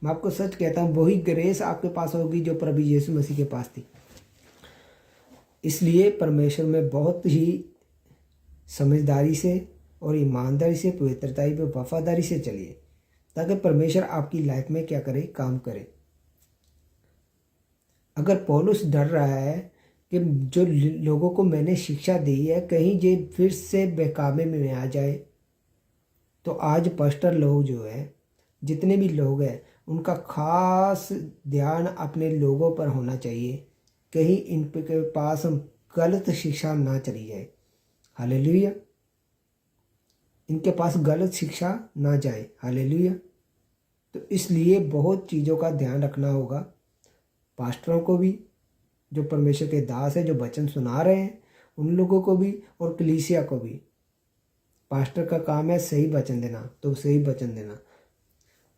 मैं आपको सच कहता हूँ, वही ग्रेस आपके पास होगी जो प्रभु यीशु मसीह के पास थी। इसलिए परमेश्वर में बहुत ही समझदारी से और ईमानदारी से, पवित्रताई पे वफादारी से चलिए, ताकि परमेश्वर आपकी लाइफ में क्या करे? काम करे। अगर पौलुस डर रहा है कि जो लोगों को मैंने शिक्षा दी है कहीं ये फिर से बहकावे में आ जाए, तो आज पास्टर लोग जो है, जितने भी लोग हैं, उनका खास ध्यान अपने लोगों पर होना चाहिए, कहीं इनके पास गलत शिक्षा ना चली जाए। हालेलुया। इनके पास गलत शिक्षा ना जाए। हालेलुया। तो इसलिए बहुत चीज़ों का ध्यान रखना होगा, पास्टरों को भी, जो परमेश्वर के दास है, जो वचन सुना रहे हैं, उन लोगों को भी, और कलीसिया को भी। पास्टर का काम है सही वचन देना, तो सही वचन देना,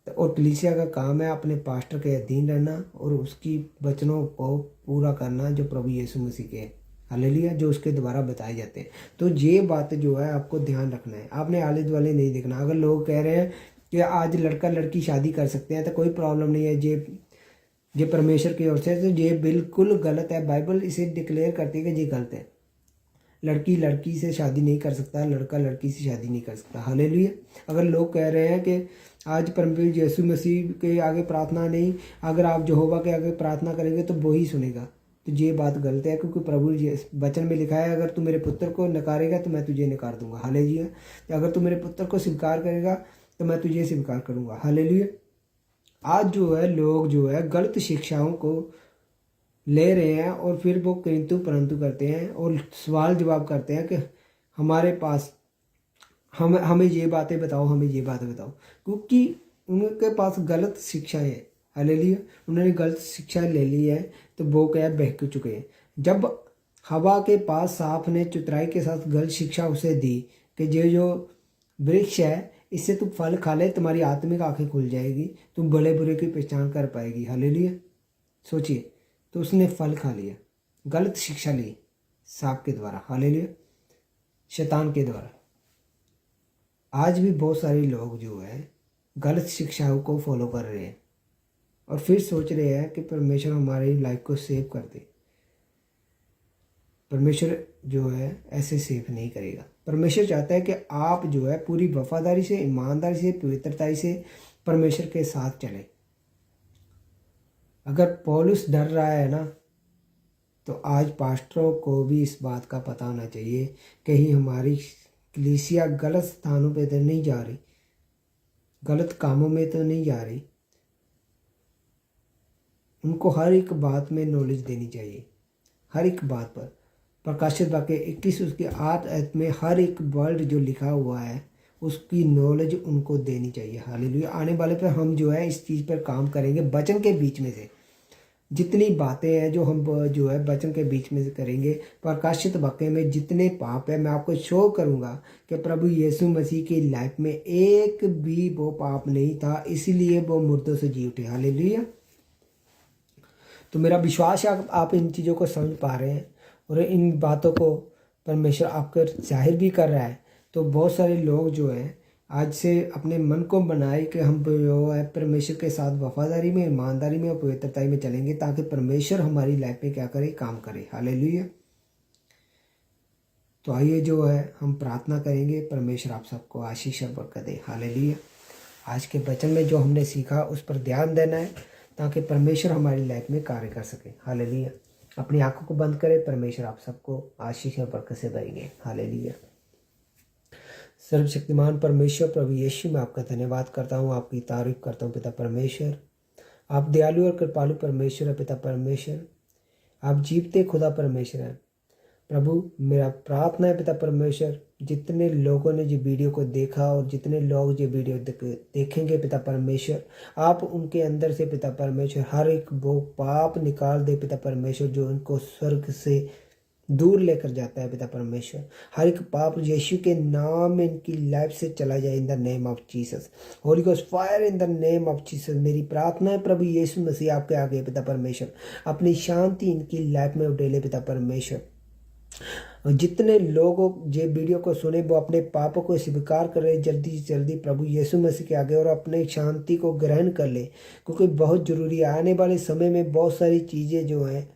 और कलीसिया का काम है अपने पास्टर के अधीन रहना और उसकी वचनों को पूरा करना जो प्रभु यीशु मसीह के, हालेलुया, जो उसके द्वारा बताए जाते हैं। तो ये बात जो है आपको ध्यान रखना है, आपने आले दुआले नहीं देखना। अगर लोग कह रहे हैं कि आज लड़का लड़की शादी कर सकते हैं तो कोई प्रॉब्लम नहीं है, ये परमेश्वर की ओर से, तो ये बिल्कुल गलत है। बाइबल इसे डिक्लेयर करती है कि ये गलत है। लड़की लड़की से शादी नहीं कर सकता, लड़का लड़की से शादी नहीं कर सकता। हालेलुया। अगर लोग कह रहे हैं कि आज परम यीशु मसीह के आगे प्रार्थना नहीं, अगर आप यहोवा के आगे प्रार्थना करेंगे तो वो ही सुनेगा, तो ये बात गलत है। क्योंकि प्रभु वचन में लिखा है, अगर तू मेरे पुत्र को नकारेगा तो मैं तुझे नकार दूंगा। हालेलुया। अगर तू मेरे पुत्र को स्वीकार करेगा तो मैं तुझे स्वीकार करूँगा। हालेलुया। आज जो है लोग जो है गलत शिक्षाओं को ले रहे हैं और फिर वो किंतु परंतु करते हैं और सवाल जवाब करते हैं कि हमारे पास हमें ये बातें बताओ, हमें ये बातें बताओ, क्योंकि उनके पास गलत शिक्षा है। हालेलुया। उन्होंने गलत शिक्षा ले ली है तो वो क्या है, बहक चुके हैं। जब हवा के पास सांप ने चतुराई के साथ गलत शिक्षा उसे दी कि ये जो वृक्ष है इससे तू फल खा ले, तुम्हारी आत्मिक आंखें खुल जाएगी, तुम भले बुरे की पहचान कर पाएगी। हालेलुया। सोचिए, तो उसने फल खा लिया, गलत शिक्षा ली सांप के द्वारा। हालेलुया। शैतान के द्वारा। आज भी बहुत सारे लोग जो है गलत शिक्षाओं को फॉलो कर रहे हैं और फिर सोच रहे हैं कि परमेश्वर हमारी लाइफ को सेव कर दे। परमेश्वर जो है ऐसे सेव नहीं करेगा। परमेश्वर चाहता है कि आप जो है पूरी वफादारी से, ईमानदारी से, पवित्रताई से परमेश्वर के साथ चले। अगर पौलुस डर रहा है ना, तो आज पास्टरों को भी इस बात का पता होना चाहिए कहीं हमारी कलीसिया गलत स्थानों पे तो नहीं जा रही, गलत कामों में तो नहीं जा रही। उनको हर एक बात में नॉलेज देनी चाहिए, हर एक बात पर। प्रकाशित वाक्य 21 उसके 8 आयत में हर एक वर्ड जो लिखा हुआ है उसकी नॉलेज उनको देनी चाहिए। हालेलुया। आने वाले पर हम जो है इस चीज़ पर काम करेंगे। वचन के बीच में से जितनी बातें हैं जो हम जो है वचन के बीच में से करेंगे। प्रकाशित वाक्य में जितने पाप है मैं आपको शो करूंगा कि प्रभु यीशु मसीह की लाइफ में एक भी वो पाप नहीं था, इसीलिए वो मुर्दों से जी उठे। हालेलुया। तो मेरा विश्वास है आप इन चीज़ों को समझ पा रहे हैं और इन बातों को परमेश्वर आपको जाहिर भी कर रहा है। तो बहुत सारे लोग जो हैं आज से अपने मन को बनाए कि हम जो है परमेश्वर के साथ वफादारी में, ईमानदारी में और पवित्रताई में चलेंगे, ताकि परमेश्वर हमारी लाइफ में क्या करे, काम करे। हालेलुया। तो आइए जो है हम प्रार्थना करेंगे। परमेश्वर आप सबको आशीष और बरकत दे। हालेलुया। आज के वचन में जो हमने सीखा उस पर ध्यान देना है ताकि परमेश्वर हमारी लाइफ में कार्य कर सके। हालेलुया। अपनी आंखों को बंद करें। परमेश्वर आप सबको आशीष और बरकत से भरेंगे। हालेलुया। सर्वशक्तिमान परमेश्वर प्रभु यीशु मैं आपका धन्यवाद करता हूँ, आपकी तारीफ करता हूँ पिता परमेश्वर। आप दयालु और कृपालु परमेश्वर है पिता परमेश्वर। आप जीवते खुदा परमेश्वर हैं प्रभु। मेरा प्रार्थना है पिता परमेश्वर, जितने लोगों ने जो वीडियो को देखा और जितने लोग जो वीडियो देखेंगे पिता परमेश्वर, आप उनके अंदर से पिता परमेश्वर हर एक वो पाप निकाल दे पिता परमेश्वर जो उनको स्वर्ग से दूर लेकर जाता है पिता परमेश्वर। हर एक पाप यीशु के नाम में इनकी लाइफ से चला जाए in the name of Jesus. Holy ghost fire in the name of Jesus. मेरी प्रार्थना है प्रभु यीशु मसीह आपके आगे पिता परमेश्वर, अपनी शांति इनकी लाइफ में उडेले पिता परमेश्वर। जितने लोग ये वीडियो को सुने वो अपने पापों को स्वीकार कर रहे जल्दी से जल्दी प्रभु यीशु मसीह के आगे और अपने शांति को ग्रहण कर ले, क्योंकि बहुत ज़रूरी है। आने वाले समय में बहुत सारी चीज़ें जो हैं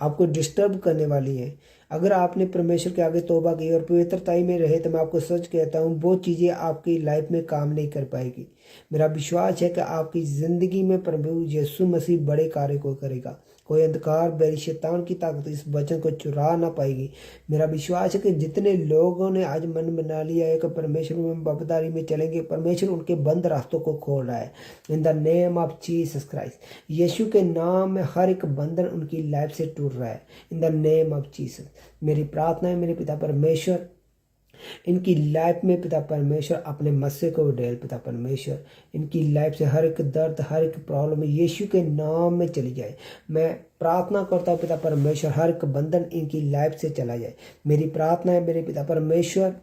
आपको डिस्टर्ब करने वाली है। अगर आपने परमेश्वर के आगे तौबा की और पवित्रताई में रहे तो मैं आपको सच कहता हूँ वो चीज़ें आपकी लाइफ में काम नहीं कर पाएगी। मेरा विश्वास है कि आपकी ज़िंदगी में प्रभु यीशु मसीह बड़े कार्य को करेगा। कोई अंधकार बैरी शैतान की ताकत इस वचन को चुरा ना पाएगी। मेरा विश्वास है कि जितने लोगों ने आज मन बना लिया है कि परमेश्वर में वफादारी में चलेंगे, परमेश्वर उनके बंद रास्तों को खोल रहा है in the name of Jesus Christ. यीशु के नाम में हर एक बंधन उनकी लाइफ से टूट रहा है in the name of Jesus. मेरी प्रार्थना है मेरे पिता परमेश्वर, इनकी लाइफ में पिता परमेश्वर अपने मस्से को उडेल पिता परमेश्वर। इनकी लाइफ से हर एक दर्द, हर एक प्रॉब्लम यीशु के नाम में चली जाए। मैं प्रार्थना करता हूँ पिता परमेश्वर हर एक बंधन इनकी लाइफ से चला जाए। मेरी प्रार्थना है मेरे पिता परमेश्वर,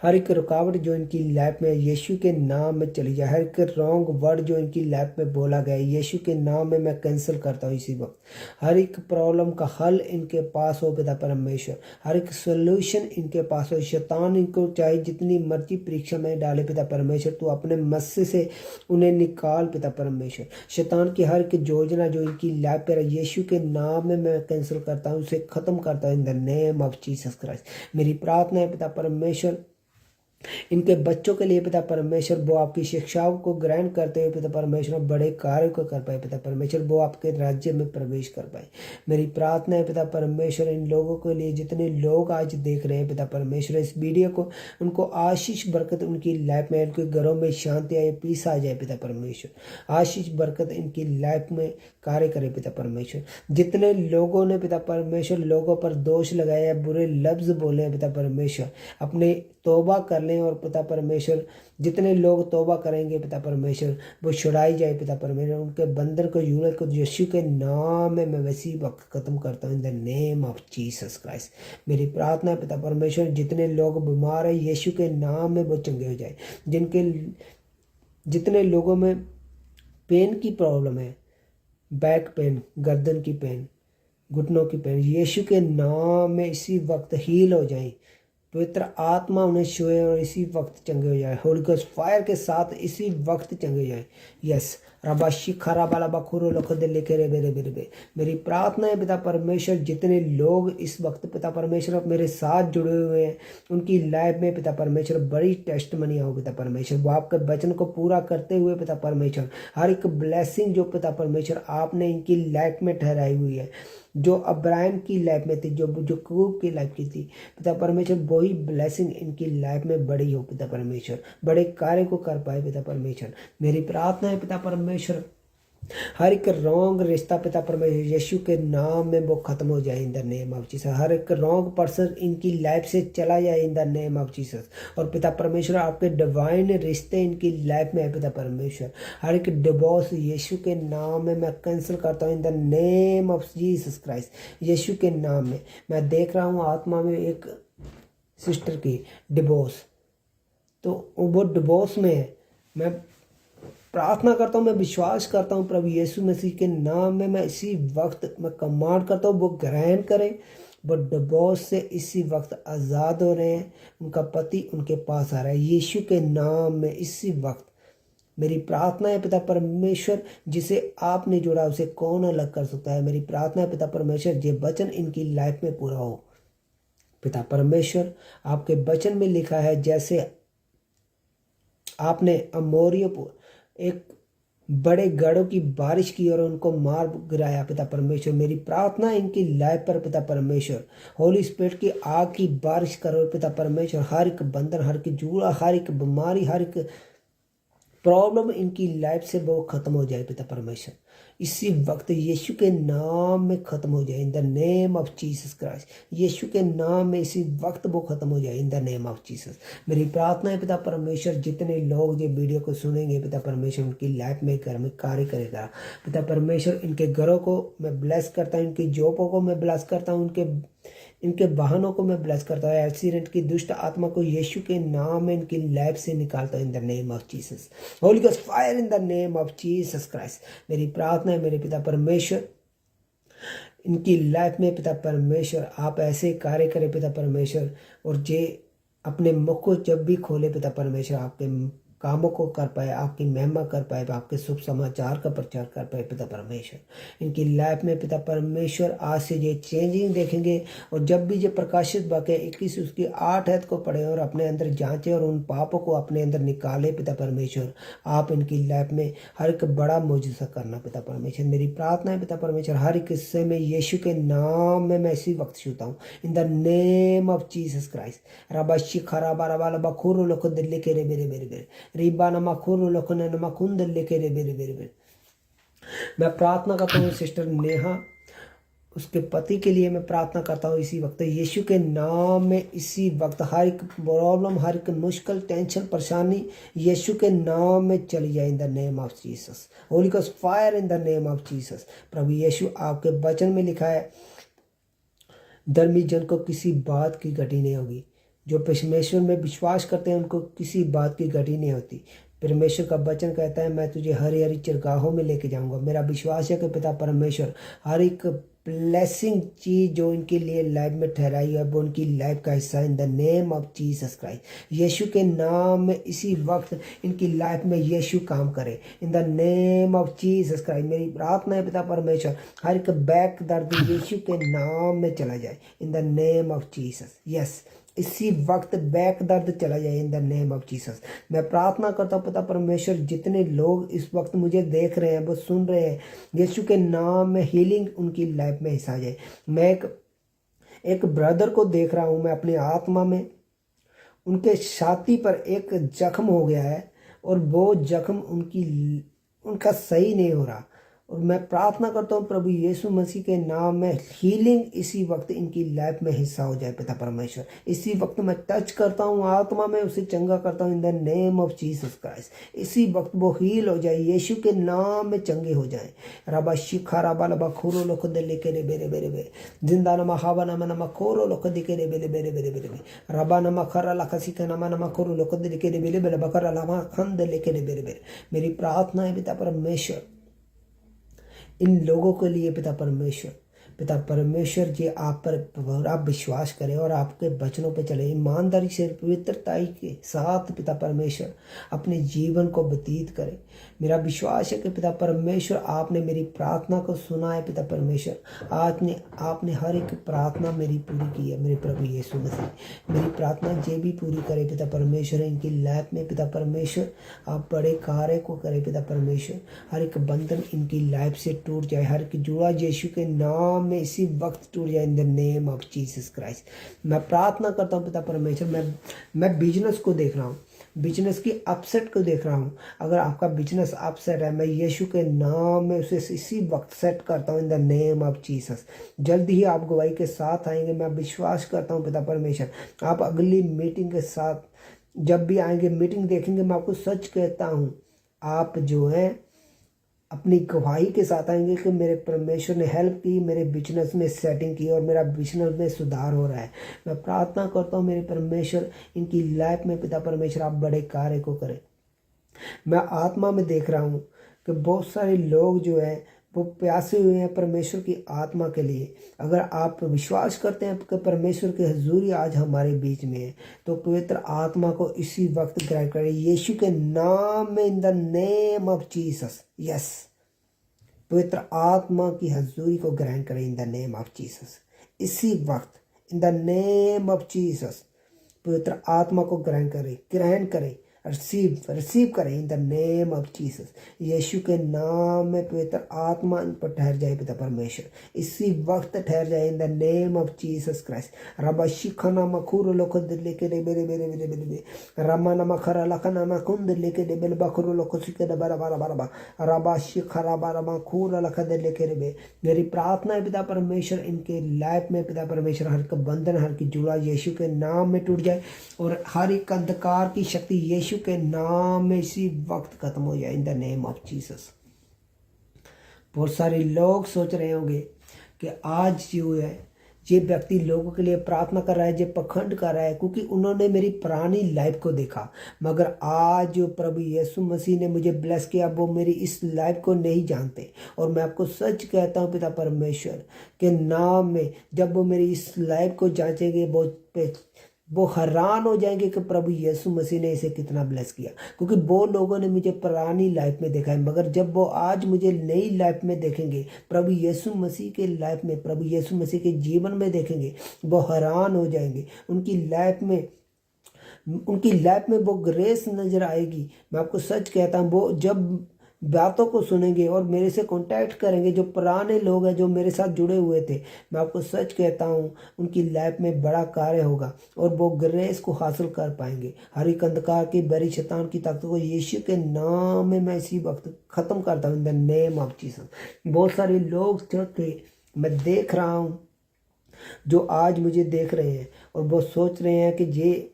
हर एक रुकावट जो इनकी लाइफ में यीशु के नाम में चली जाए। हर एक रॉन्ग वर्ड जो इनकी लाइफ में बोला गया यीशु के नाम में मैं कैंसिल करता हूँ इसी वक्त। हर एक प्रॉब्लम का हल इनके पास हो पिता परमेश्वर, हर एक सोल्यूशन इनके पास हो। शैतान इनको चाहे जितनी मर्जी परीक्षा में डाले पिता परमेश्वर, तो अपने मस्से से उन्हें निकाल पिता परमेश्वर। शैतान की हर एक योजना जो इनकी लाइफ पर यीशु के नाम में मैं कैंसिल करता हूँ, उसे खत्म करता हूँ in the name of Jesus Christ. मेरी प्रार्थना है पिता परमेश्वर, इनके बच्चों के लिए पिता परमेश्वर वो आपकी शिक्षाओं को ग्रहण करते हुए पिता परमेश्वर बड़े कार्य को कर पाए पिता परमेश्वर, वो आपके राज्य में प्रवेश कर पाए। मेरी प्रार्थना है पिता परमेश्वर इन लोगों के लिए, जितने लोग आज देख रहे हैं पिता परमेश्वर इस वीडियो को, उनको आशीष बरकत उनकी लाइफ में, उनके घरों में शांति आए, पीस आ जाए पिता परमेश्वर। आशीष बरकत इनकी लाइफ में कार्य करे पिता परमेश्वर। जितने लोगों ने पिता परमेश्वर लोगों पर दोष लगाया, बुरे लफ्ज बोले पिता परमेश्वर, अपने तौबा कर लें और पिता परमेश्वर जितने लोग तौबा करेंगे पिता परमेश्वर वो छुड़ाई जाए पिता परमेश्वर। उनके बंदर को यूनिट को यीशु के नाम में मैं वैसी वक्त खत्म करता हूँ in the name of Jesus Christ. मेरी प्रार्थना है पिता परमेश्वर जितने लोग बीमार हैं यीशु के नाम में वो चंगे हो जाए। जितने लोगों में पेन की प्रॉब्लम है, बैक पेन, गर्दन की पेन, घुटनों की पेन, यीशु के नाम में इसी वक्त हील हो जाए। पवित्र आत्मा उन्हें छुए और इसी वक्त चंगे हो जाए। होली गोस्ट फायर के साथ इसी वक्त चंगे हो जाए। यस रबाशी खरा बाला बखुरो लखो दे लेके रे बेरे बेरे बे। मेरी प्रार्थना है पिता परमेश्वर जितने लोग इस वक्त पिता परमेश्वर मेरे साथ जुड़े हुए हैं उनकी लाइफ में पिता परमेश्वर बड़ी टेस्टमनी हो पिता परमेश्वर। वो आपके वचन को पूरा करते हुए पिता परमेश्वर हर एक ब्लेसिंग जो पिता परमेश्वर आपने इनकी लाइफ में ठहराई हुई है, जो अब्राहम की लाइफ में थी, जो याकूब की लाइफ की थी पिता परमेश्वर, वही ब्लेसिंग इनकी लाइफ में बड़ी हो पिता परमेश्वर, बड़े कार्य को कर पाए पिता परमेश्वर। मेरी प्रार्थना है पिता परमेश्वर हर एक रॉन्ग रिश्ता पिता परमेश्वर यीशु के नाम में वो खत्म हो जाए in the name of Jesus. हर एक रॉन्ग पर्सन इनकी लाइफ से चला जाए in the name of Jesus. और पिता परमेश्वर आपके डिवाइन रिश्ते इनकी लाइफ में है पिता परमेश्वर। हर एक डिवोर्स यीशु के नाम में मैं कैंसिल करता हूँ in the name of Jesus Christ. यीशु के नाम में मैं देख रहा हूँ आत्मा में एक सिस्टर की डिवोर्स, तो वो डिवोर्स में है। मैं प्रार्थना करता हूँ, मैं विश्वास करता हूँ प्रभु यीशु मसीह के नाम में मैं इसी वक्त मैं कमांड करता हूँ वो ग्रहण करें। वो डिवोर्स से इसी वक्त आज़ाद हो रहे हैं, उनका पति उनके पास आ रहा है यीशु के नाम में इसी वक्त। मेरी प्रार्थना है पिता परमेश्वर जिसे आपने जोड़ा उसे कौन अलग कर सकता है। मेरी प्रार्थना है पिता परमेश्वर ये वचन इनकी लाइफ में पूरा हो पिता परमेश्वर। आपके वचन में लिखा है जैसे आपने अमोरियों पर एक बड़े गढ़ों की बारिश की और उनको मार गिराया पिता परमेश्वर। मेरी प्रार्थना इनकी लाइफ पर पिता परमेश्वर होली स्पिरिट की आग की बारिश करो पिता परमेश्वर। हर एक बंधन, हर एक जूड़ा, हर एक बीमारी, हर एक प्रॉब्लम इनकी लाइफ से वो खत्म हो जाए पिता परमेश्वर। इसी वक्त यीशु के नाम में खत्म हो जाए in the name of Jesus Christ. यीशु के नाम में इसी वक्त वो खत्म हो जाए in the name of Jesus. मेरी प्रार्थना है पिता परमेश्वर जितने लोग ये वीडियो को सुनेंगे पिता परमेश्वर उनकी लाइफ में घर में कार्य करेगा पिता परमेश्वर। इनके घरों को मैं ब्लेस करता हूँ, इनकी जॉबों को मैं ब्लेस करता हूँ, इनके वाहनों को मैं ब्लेस करता हूँ। एक्सीडेंट की दुष्ट आत्मा को यीशु के नाम में इनकी लाइफ से निकालता हूँ in the name of Jesus. Holy ghost fire in the name of Jesus Christ. मेरी प्रार्थना है मेरे पिता परमेश्वर इनकी लाइफ में पिता परमेश्वर आप ऐसे कार्य करें पिता परमेश्वर, और जे अपने मुख को जब भी खोले पिता परमेश्वर आपके कामों को कर पाए, आपकी महिमा कर पाए, आपके शुभ समाचार का प्रचार कर पाए पिता परमेश्वर। इनकी लाइफ में पिता परमेश्वर आज से ये चेंजिंग देखेंगे। और जब भी ये प्रकाशित वाक्य 21 उसकी 8 आयत को पढ़े और अपने अंदर जांचे और उन पापों को अपने अंदर निकाले पिता परमेश्वर, आप इनकी लाइफ में हर एक बड़ा मौजूदा करना पिता परमेश्वर। मेरी प्रार्थना है पिता परमेश्वर हर एक हिस्से में यीशु के नाम में मैं इसी वक्त छूता हूँ in the name of Jesus Christ. रबाशी खरा बारा बाला बखूर लोग दिल्ली के रे मेरे मेरे मेरे रिबा नमा खुर लोखन नमा खुंद लेके रे बेरे बेरे बेरे। मैं प्रार्थना करता हूँ सिस्टर नेहा, उसके पति के लिए मैं प्रार्थना करता हूँ इसी वक्त यीशु के नाम में। इसी वक्त हर एक प्रॉब्लम, हर एक मुश्किल, टेंशन, परेशानी यीशु के नाम में चली जाए in the name of Jesus. Holy ghost fire in the name of Jesus. प्रभु यीशु आपके वचन में लिखा है धर्मी जन को किसी बात की घटी नहीं होगी, जो परमेश्वर में विश्वास करते हैं उनको किसी बात की घटी नहीं होती। परमेश्वर का वचन कहता है मैं तुझे हरी हरी चरगाहों में लेके जाऊंगा। मेरा विश्वास है कि पिता परमेश्वर हर एक ब्लेसिंग चीज जो इनके लिए लाइफ में ठहराई है वो उनकी लाइफ का हिस्सा in the name of Jesus Christ. यीशु के नाम में इसी वक्त इनकी लाइफ में यीशु काम करे इन the name of Jesus Christ. मेरी प्रार्थना है पिता परमेश्वर हर एक बैक दर्द यीशु के नाम में चला जाए in the name of Jesus. Yes इसी वक्त बैक दर्द चला जाए in the name of Jesus. मैं प्रार्थना करता हूँ पिता परमेश्वर, जितने लोग इस वक्त मुझे देख रहे हैं, वो सुन रहे हैं, यीशु के नाम में हीलिंग उनकी लाइफ में हिस्सा जाए। मैं एक ब्रदर को देख रहा हूँ मैं अपनी आत्मा में, उनके छाती पर एक जख्म हो गया है और वो जख्म उनका सही नहीं हो रहा। और मैं प्रार्थना करता हूँ प्रभु यीशु मसीह के नाम में हीलिंग इसी वक्त इनकी लाइफ में हिस्सा हो जाए पिता परमेश्वर। इसी वक्त मैं टच करता हूँ आत्मा में, उसे चंगा करता हूँ in the name of Jesus Christ. इसी वक्त वो हील हो जाए, यीशु के नाम में चंगे हो जाए। रबा शिखा रबा लबा खोरो लोख दे लेके रे बेरे बेरे बे जिंदा नमा हवा नमा नमा खोरो लोख दिके रे बेरे बेरे बेरे बेरे बे रबा नमा खरा लखा सिखा नमा नमा खोरो लोख दे लेके रे बेरे बेरे बकरा लमा खन दे लेके रे बेरे बेरे। मेरी प्रार्थना है पिता परमेश्वर इन लोगों के लिए पिता परमेश्वर जी आप पर आप विश्वास करें और आपके वचनों पे चले, ईमानदारी से पवित्रताई के साथ पिता परमेश्वर अपने जीवन को व्यतीत करें। मेरा विश्वास है कि पिता परमेश्वर आपने मेरी प्रार्थना को सुना है। पिता परमेश्वर आपने हर एक प्रार्थना मेरी पूरी की है। मेरे प्रभु यीशु मसीह मेरी प्रार्थना जे भी पूरी करे पिता परमेश्वर, इनकी लाइफ में पिता परमेश्वर आप बड़े कार्य को करें पिता परमेश्वर। हर एक बंधन इनकी लाइफ से टूट जाए, हर एक जुड़ा यीशु के नाम में इसी वक्त टूट जाए in the name of Jesus Christ. मैं प्रार्थना करता हूँ पिता परमेश्वर, मैं बिजनेस को देख रहा हूँ, बिजनेस की अपसेट को देख रहा हूँ। अगर आपका बिजनेस अपसेट है, मैं यीशु के नाम में उसे इसी वक्त सेट करता हूँ in the name of Jesus. जल्द ही आप गवाही के साथ आएंगे, मैं विश्वास करता हूँ पिता परमेश्वर। आप अगली मीटिंग के साथ जब भी आएंगे, मीटिंग देखेंगे, मैं आपको सच कहता हूँ आप जो है अपनी गवाही के साथ आएंगे कि मेरे परमेश्वर ने हेल्प की, मेरे बिजनेस में सेटिंग की और मेरा बिजनेस में सुधार हो रहा है। मैं प्रार्थना करता हूँ मेरे परमेश्वर इनकी लाइफ में पिता परमेश्वर आप बड़े कार्य को करें। मैं आत्मा में देख रहा हूँ कि बहुत सारे लोग जो है वो प्यासे हुए हैं परमेश्वर की आत्मा के लिए। अगर आप विश्वास करते हैं कि परमेश्वर की हजूरी आज हमारे बीच में है, तो पवित्र आत्मा को इसी वक्त ग्रहण करें यीशु के नाम में in the name of Jesus. Yes, पवित्र आत्मा की हजूरी को ग्रहण करें in the name of Jesus. इसी वक्त in the name of Jesus पवित्र आत्मा को ग्रहण करें, रिसीव करें in the name of Jesus. यीशु के नाम में पवित्र आत्मा इन पर ठहर जाए पिता परमेश्वर, इसी वक्त ठहर जाए in the name of Jesus Christ. रबा शिखना मखुर लोख लेके रे बेरे बेरे बेरे बेरे बेरे रमा नमा खरा लखना मकुंद लेके रे बेल बखुर लोख सिके रे बरा बरा बरा रबा शिखरा बरा मखुर लख दे लेके रे बे। मेरी प्रार्थना है पिता परमेश्वर इनके लाइफ में पिता परमेश्वर हर का बंधन, हर की जुड़ा यीशु के नाम में टूट जाए और हर एक अंधकार की शक्ति यीशु के नाम में इसी वक्त खत्म हो जाए in the name of Jesus. बहुत सारे लोग सोच रहे होंगे कि आज जो है ये व्यक्ति लोगों के लिए प्रार्थना कर रहा है, ये पखंड कर रहा है क्योंकि उन्होंने मेरी पुरानी लाइफ को देखा। मगर आज जो प्रभु यीशु मसीह ने मुझे ब्लेस किया वो मेरी इस लाइफ को नहीं जानते। और मैं आपको सच कहता हूँ पिता परमेश्वर के नाम में, जब वो मेरी इस लाइफ को जांचेंगे वो हैरान हो जाएंगे कि प्रभु यीशु मसीह ने इसे कितना ब्लेस किया। क्योंकि वो लोगों ने मुझे पुरानी लाइफ में देखा है, मगर जब वो आज मुझे नई लाइफ में देखेंगे, प्रभु यीशु मसीह के लाइफ में, प्रभु यीशु मसीह के जीवन में देखेंगे, वो हैरान हो जाएंगे। उनकी लाइफ में वो ग्रेस नजर आएगी। मैं आपको सच कहता हूँ, वो जब बातों को सुनेंगे और मेरे से कांटेक्ट करेंगे, जो पुराने लोग हैं जो मेरे साथ जुड़े हुए थे, मैं आपको सच कहता हूँ उनकी लाइफ में बड़ा कार्य होगा और वो ग्रेस को हासिल कर पाएंगे। हर एक अंधकार की बड़ी शैतान की ताकत को यीशु के नाम में मैं इसी वक्त ख़त्म करता हूँ in the name of Jesus. बहुत सारे लोग थे मैं देख रहा हूँ जो आज मुझे देख रहे हैं और वो सोच रहे हैं कि ये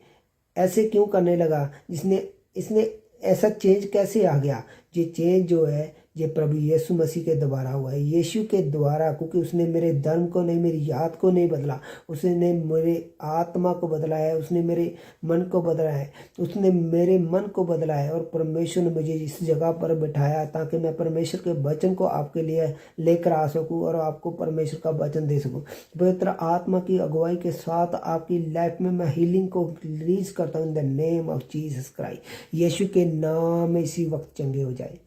ऐसे क्यों करने लगा, इसने ऐसा चेंज कैसे आ गया। ये चेंज जो है ये प्रभु यीशु मसीह के द्वारा हुआ है, यीशु के द्वारा, क्योंकि उसने मेरे धर्म को नहीं, मेरी याद को नहीं बदला, उसने मेरे आत्मा को बदला है, उसने मेरे मन को बदला है, उसने मेरे मन को बदला है। और परमेश्वर ने मुझे इस जगह पर बिठाया ताकि मैं परमेश्वर के वचन को आपके लिए लेकर आ सकूं और आपको परमेश्वर का वचन दे सकूं। पवित्र आत्मा की अगुवाई के साथ आपकी लाइफ में मैं हीलिंग को रिलीज करता हूँ in the name of Jesus Christ. यीशु के नाम में इसी वक्त चंगे हो जाए।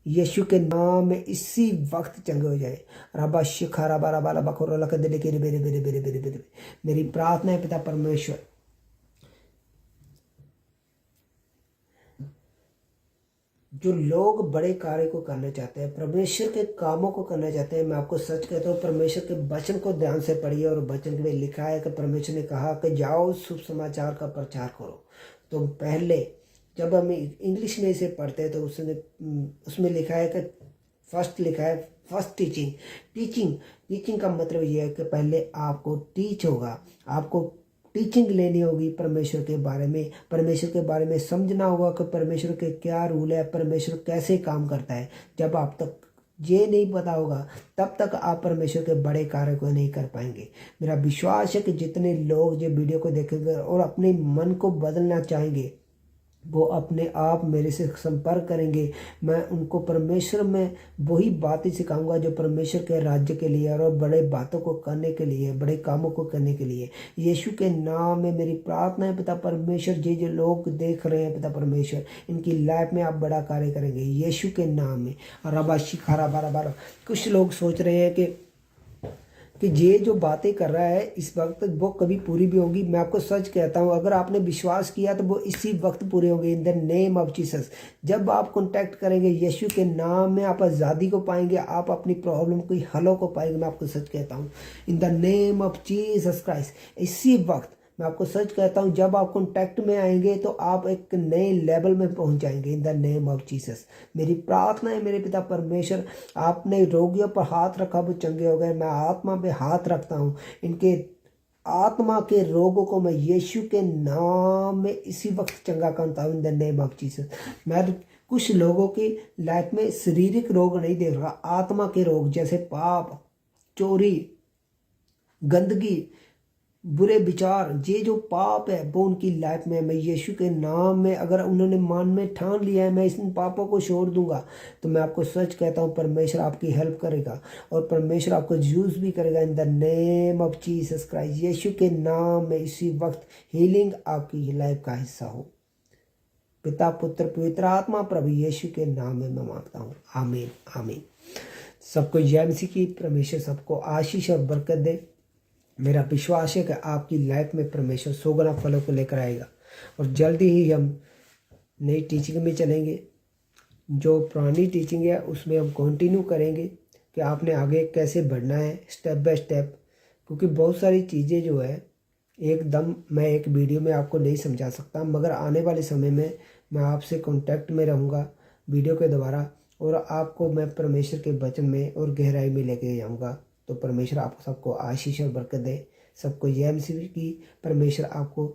यीशु के नाम में इसी वक्त चंगे हो जाए। रबा शिखा रबा रबा रबा खोरो लक दिले के बेरे बेरे बेरे बेरे बेरे। मेरी प्रार्थना है पिता परमेश्वर, जो लोग बड़े कार्य को करना चाहते हैं, परमेश्वर के कामों को करना चाहते हैं, मैं आपको सच कहता हूँ, परमेश्वर के वचन को ध्यान से पढ़िए। और वचन में लिखा है कि परमेश्वर ने कहा कि जाओ शुभ समाचार का प्रचार करो। तो पहले जब हम इंग्लिश में इसे पढ़ते हैं तो उसमें लिखा है कि फर्स्ट लिखा है फर्स्ट टीचिंग का मतलब ये है कि पहले आपको टीच होगा, आपको टीचिंग लेनी होगी परमेश्वर के बारे में समझना होगा कि परमेश्वर के क्या रूल है, परमेश्वर कैसे काम करता है। जब आप तक ये नहीं पता होगा तब तक आप परमेश्वर के बड़े कार्य को नहीं कर पाएंगे। मेरा विश्वास है कि जितने लोग ये वीडियो को देखेंगे और अपने मन को बदलना चाहेंगे वो अपने आप मेरे से संपर्क करेंगे। मैं उनको परमेश्वर में वही बातें सिखाऊंगा जो परमेश्वर के राज्य के लिए और बड़े बातों को करने के लिए, बड़े कामों को करने के लिए। यीशु के नाम में मेरी प्रार्थना है पिता परमेश्वर, जो लोग देख रहे हैं पिता परमेश्वर, इनकी लाइफ में आप बड़ा कार्य करेंगे यीशु के नाम में। रबा शिखारा बारा बारा। कुछ लोग सोच रहे हैं कि ये जो बातें कर रहा है इस वक्त वो कभी पूरी भी होंगी। मैं आपको सच कहता हूँ, अगर आपने विश्वास किया तो वो इसी वक्त पूरे होंगे इन द नेम ऑफ जीसस। जब आप कांटेक्ट करेंगे यीशु के नाम में, आप आज़ादी को पाएंगे, आप अपनी प्रॉब्लम की हलों को पाएंगे। मैं आपको सच कहता हूँ in the name of Jesus Christ. इसी वक्त मैं आपको सच कहता हूँ, जब आप कांटेक्ट में आएंगे तो आप एक नए लेवल में पहुंच जाएंगे इन द नेम ऑफ जीसस। मेरी प्रार्थना है मेरे पिता परमेश्वर, आपने रोगियों पर हाथ रखा वो चंगे हो गए। मैं आत्मा पे हाथ रखता हूँ, इनके आत्मा के रोगों को मैं यीशु के नाम में इसी वक्त चंगा करता हूँ in the name of Jesus. मैं कुछ लोगों की लाइफ में शारीरिक रोग नहीं देख रहा, आत्मा के रोग जैसे पाप, चोरी, गंदगी, बुरे विचार, ये जो पाप है वो उनकी लाइफ में, मैं यीशु के नाम में, अगर उन्होंने मन में ठान लिया है मैं इन पापों को छोड़ दूंगा, तो मैं आपको सच कहता हूँ परमेश्वर आपकी हेल्प करेगा और परमेश्वर आपको यूज भी करेगा in the name of Jesus Christ. यीशु के नाम में इसी वक्त हीलिंग आपकी लाइफ का हिस्सा हो। पिता पुत्र पवित्र आत्मा प्रभु यीशु के नाम में मैं मांगता हूँ, आमीन आमीन। सबको जय मसीह की। परमेश्वर सबको आशीष और बरकत दे। मेरा विश्वास है कि आपकी लाइफ में परमेश्वर 100 गुना फलों को लेकर आएगा और जल्दी ही हम नई टीचिंग में चलेंगे। जो पुरानी टीचिंग है उसमें हम कंटिन्यू करेंगे कि आपने आगे कैसे बढ़ना है स्टेप बाय स्टेप, क्योंकि बहुत सारी चीज़ें जो है एकदम मैं एक वीडियो में आपको नहीं समझा सकता, मगर आने वाले समय में मैं आपसे कांटेक्ट में रहूँगा वीडियो के द्वारा और आपको मैं परमेश्वर के वचन में और गहराई में लेके जाऊँगा। तो परमेश्वर आप सबको आशीष और बरकत दे। सबको जय मसीह की। परमेश्वर आपको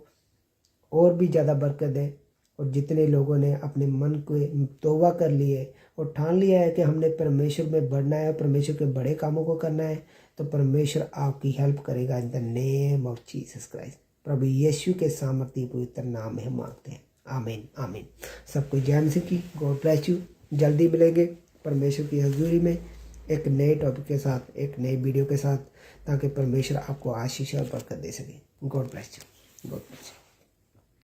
और भी ज़्यादा बरकत दे। और जितने लोगों ने अपने मन को तौबा कर लिए और ठान लिया है कि हमने परमेश्वर में बढ़ना है, परमेश्वर के बड़े कामों को करना है, तो परमेश्वर आपकी हेल्प करेगा in the name of Jesus Christ. प्रभु यीशु के सामर्थ्य पवित्र नाम में हम मांगते हैं, आमीन आमीन। सबको जय मसीह की। God bless you. जल्दी मिलेंगे परमेश्वर की हजूरी में एक नए टॉपिक के साथ, एक नए वीडियो के साथ, ताकि परमेश्वर आपको आशीष और बरकत दे सके। God bless you. God bless you.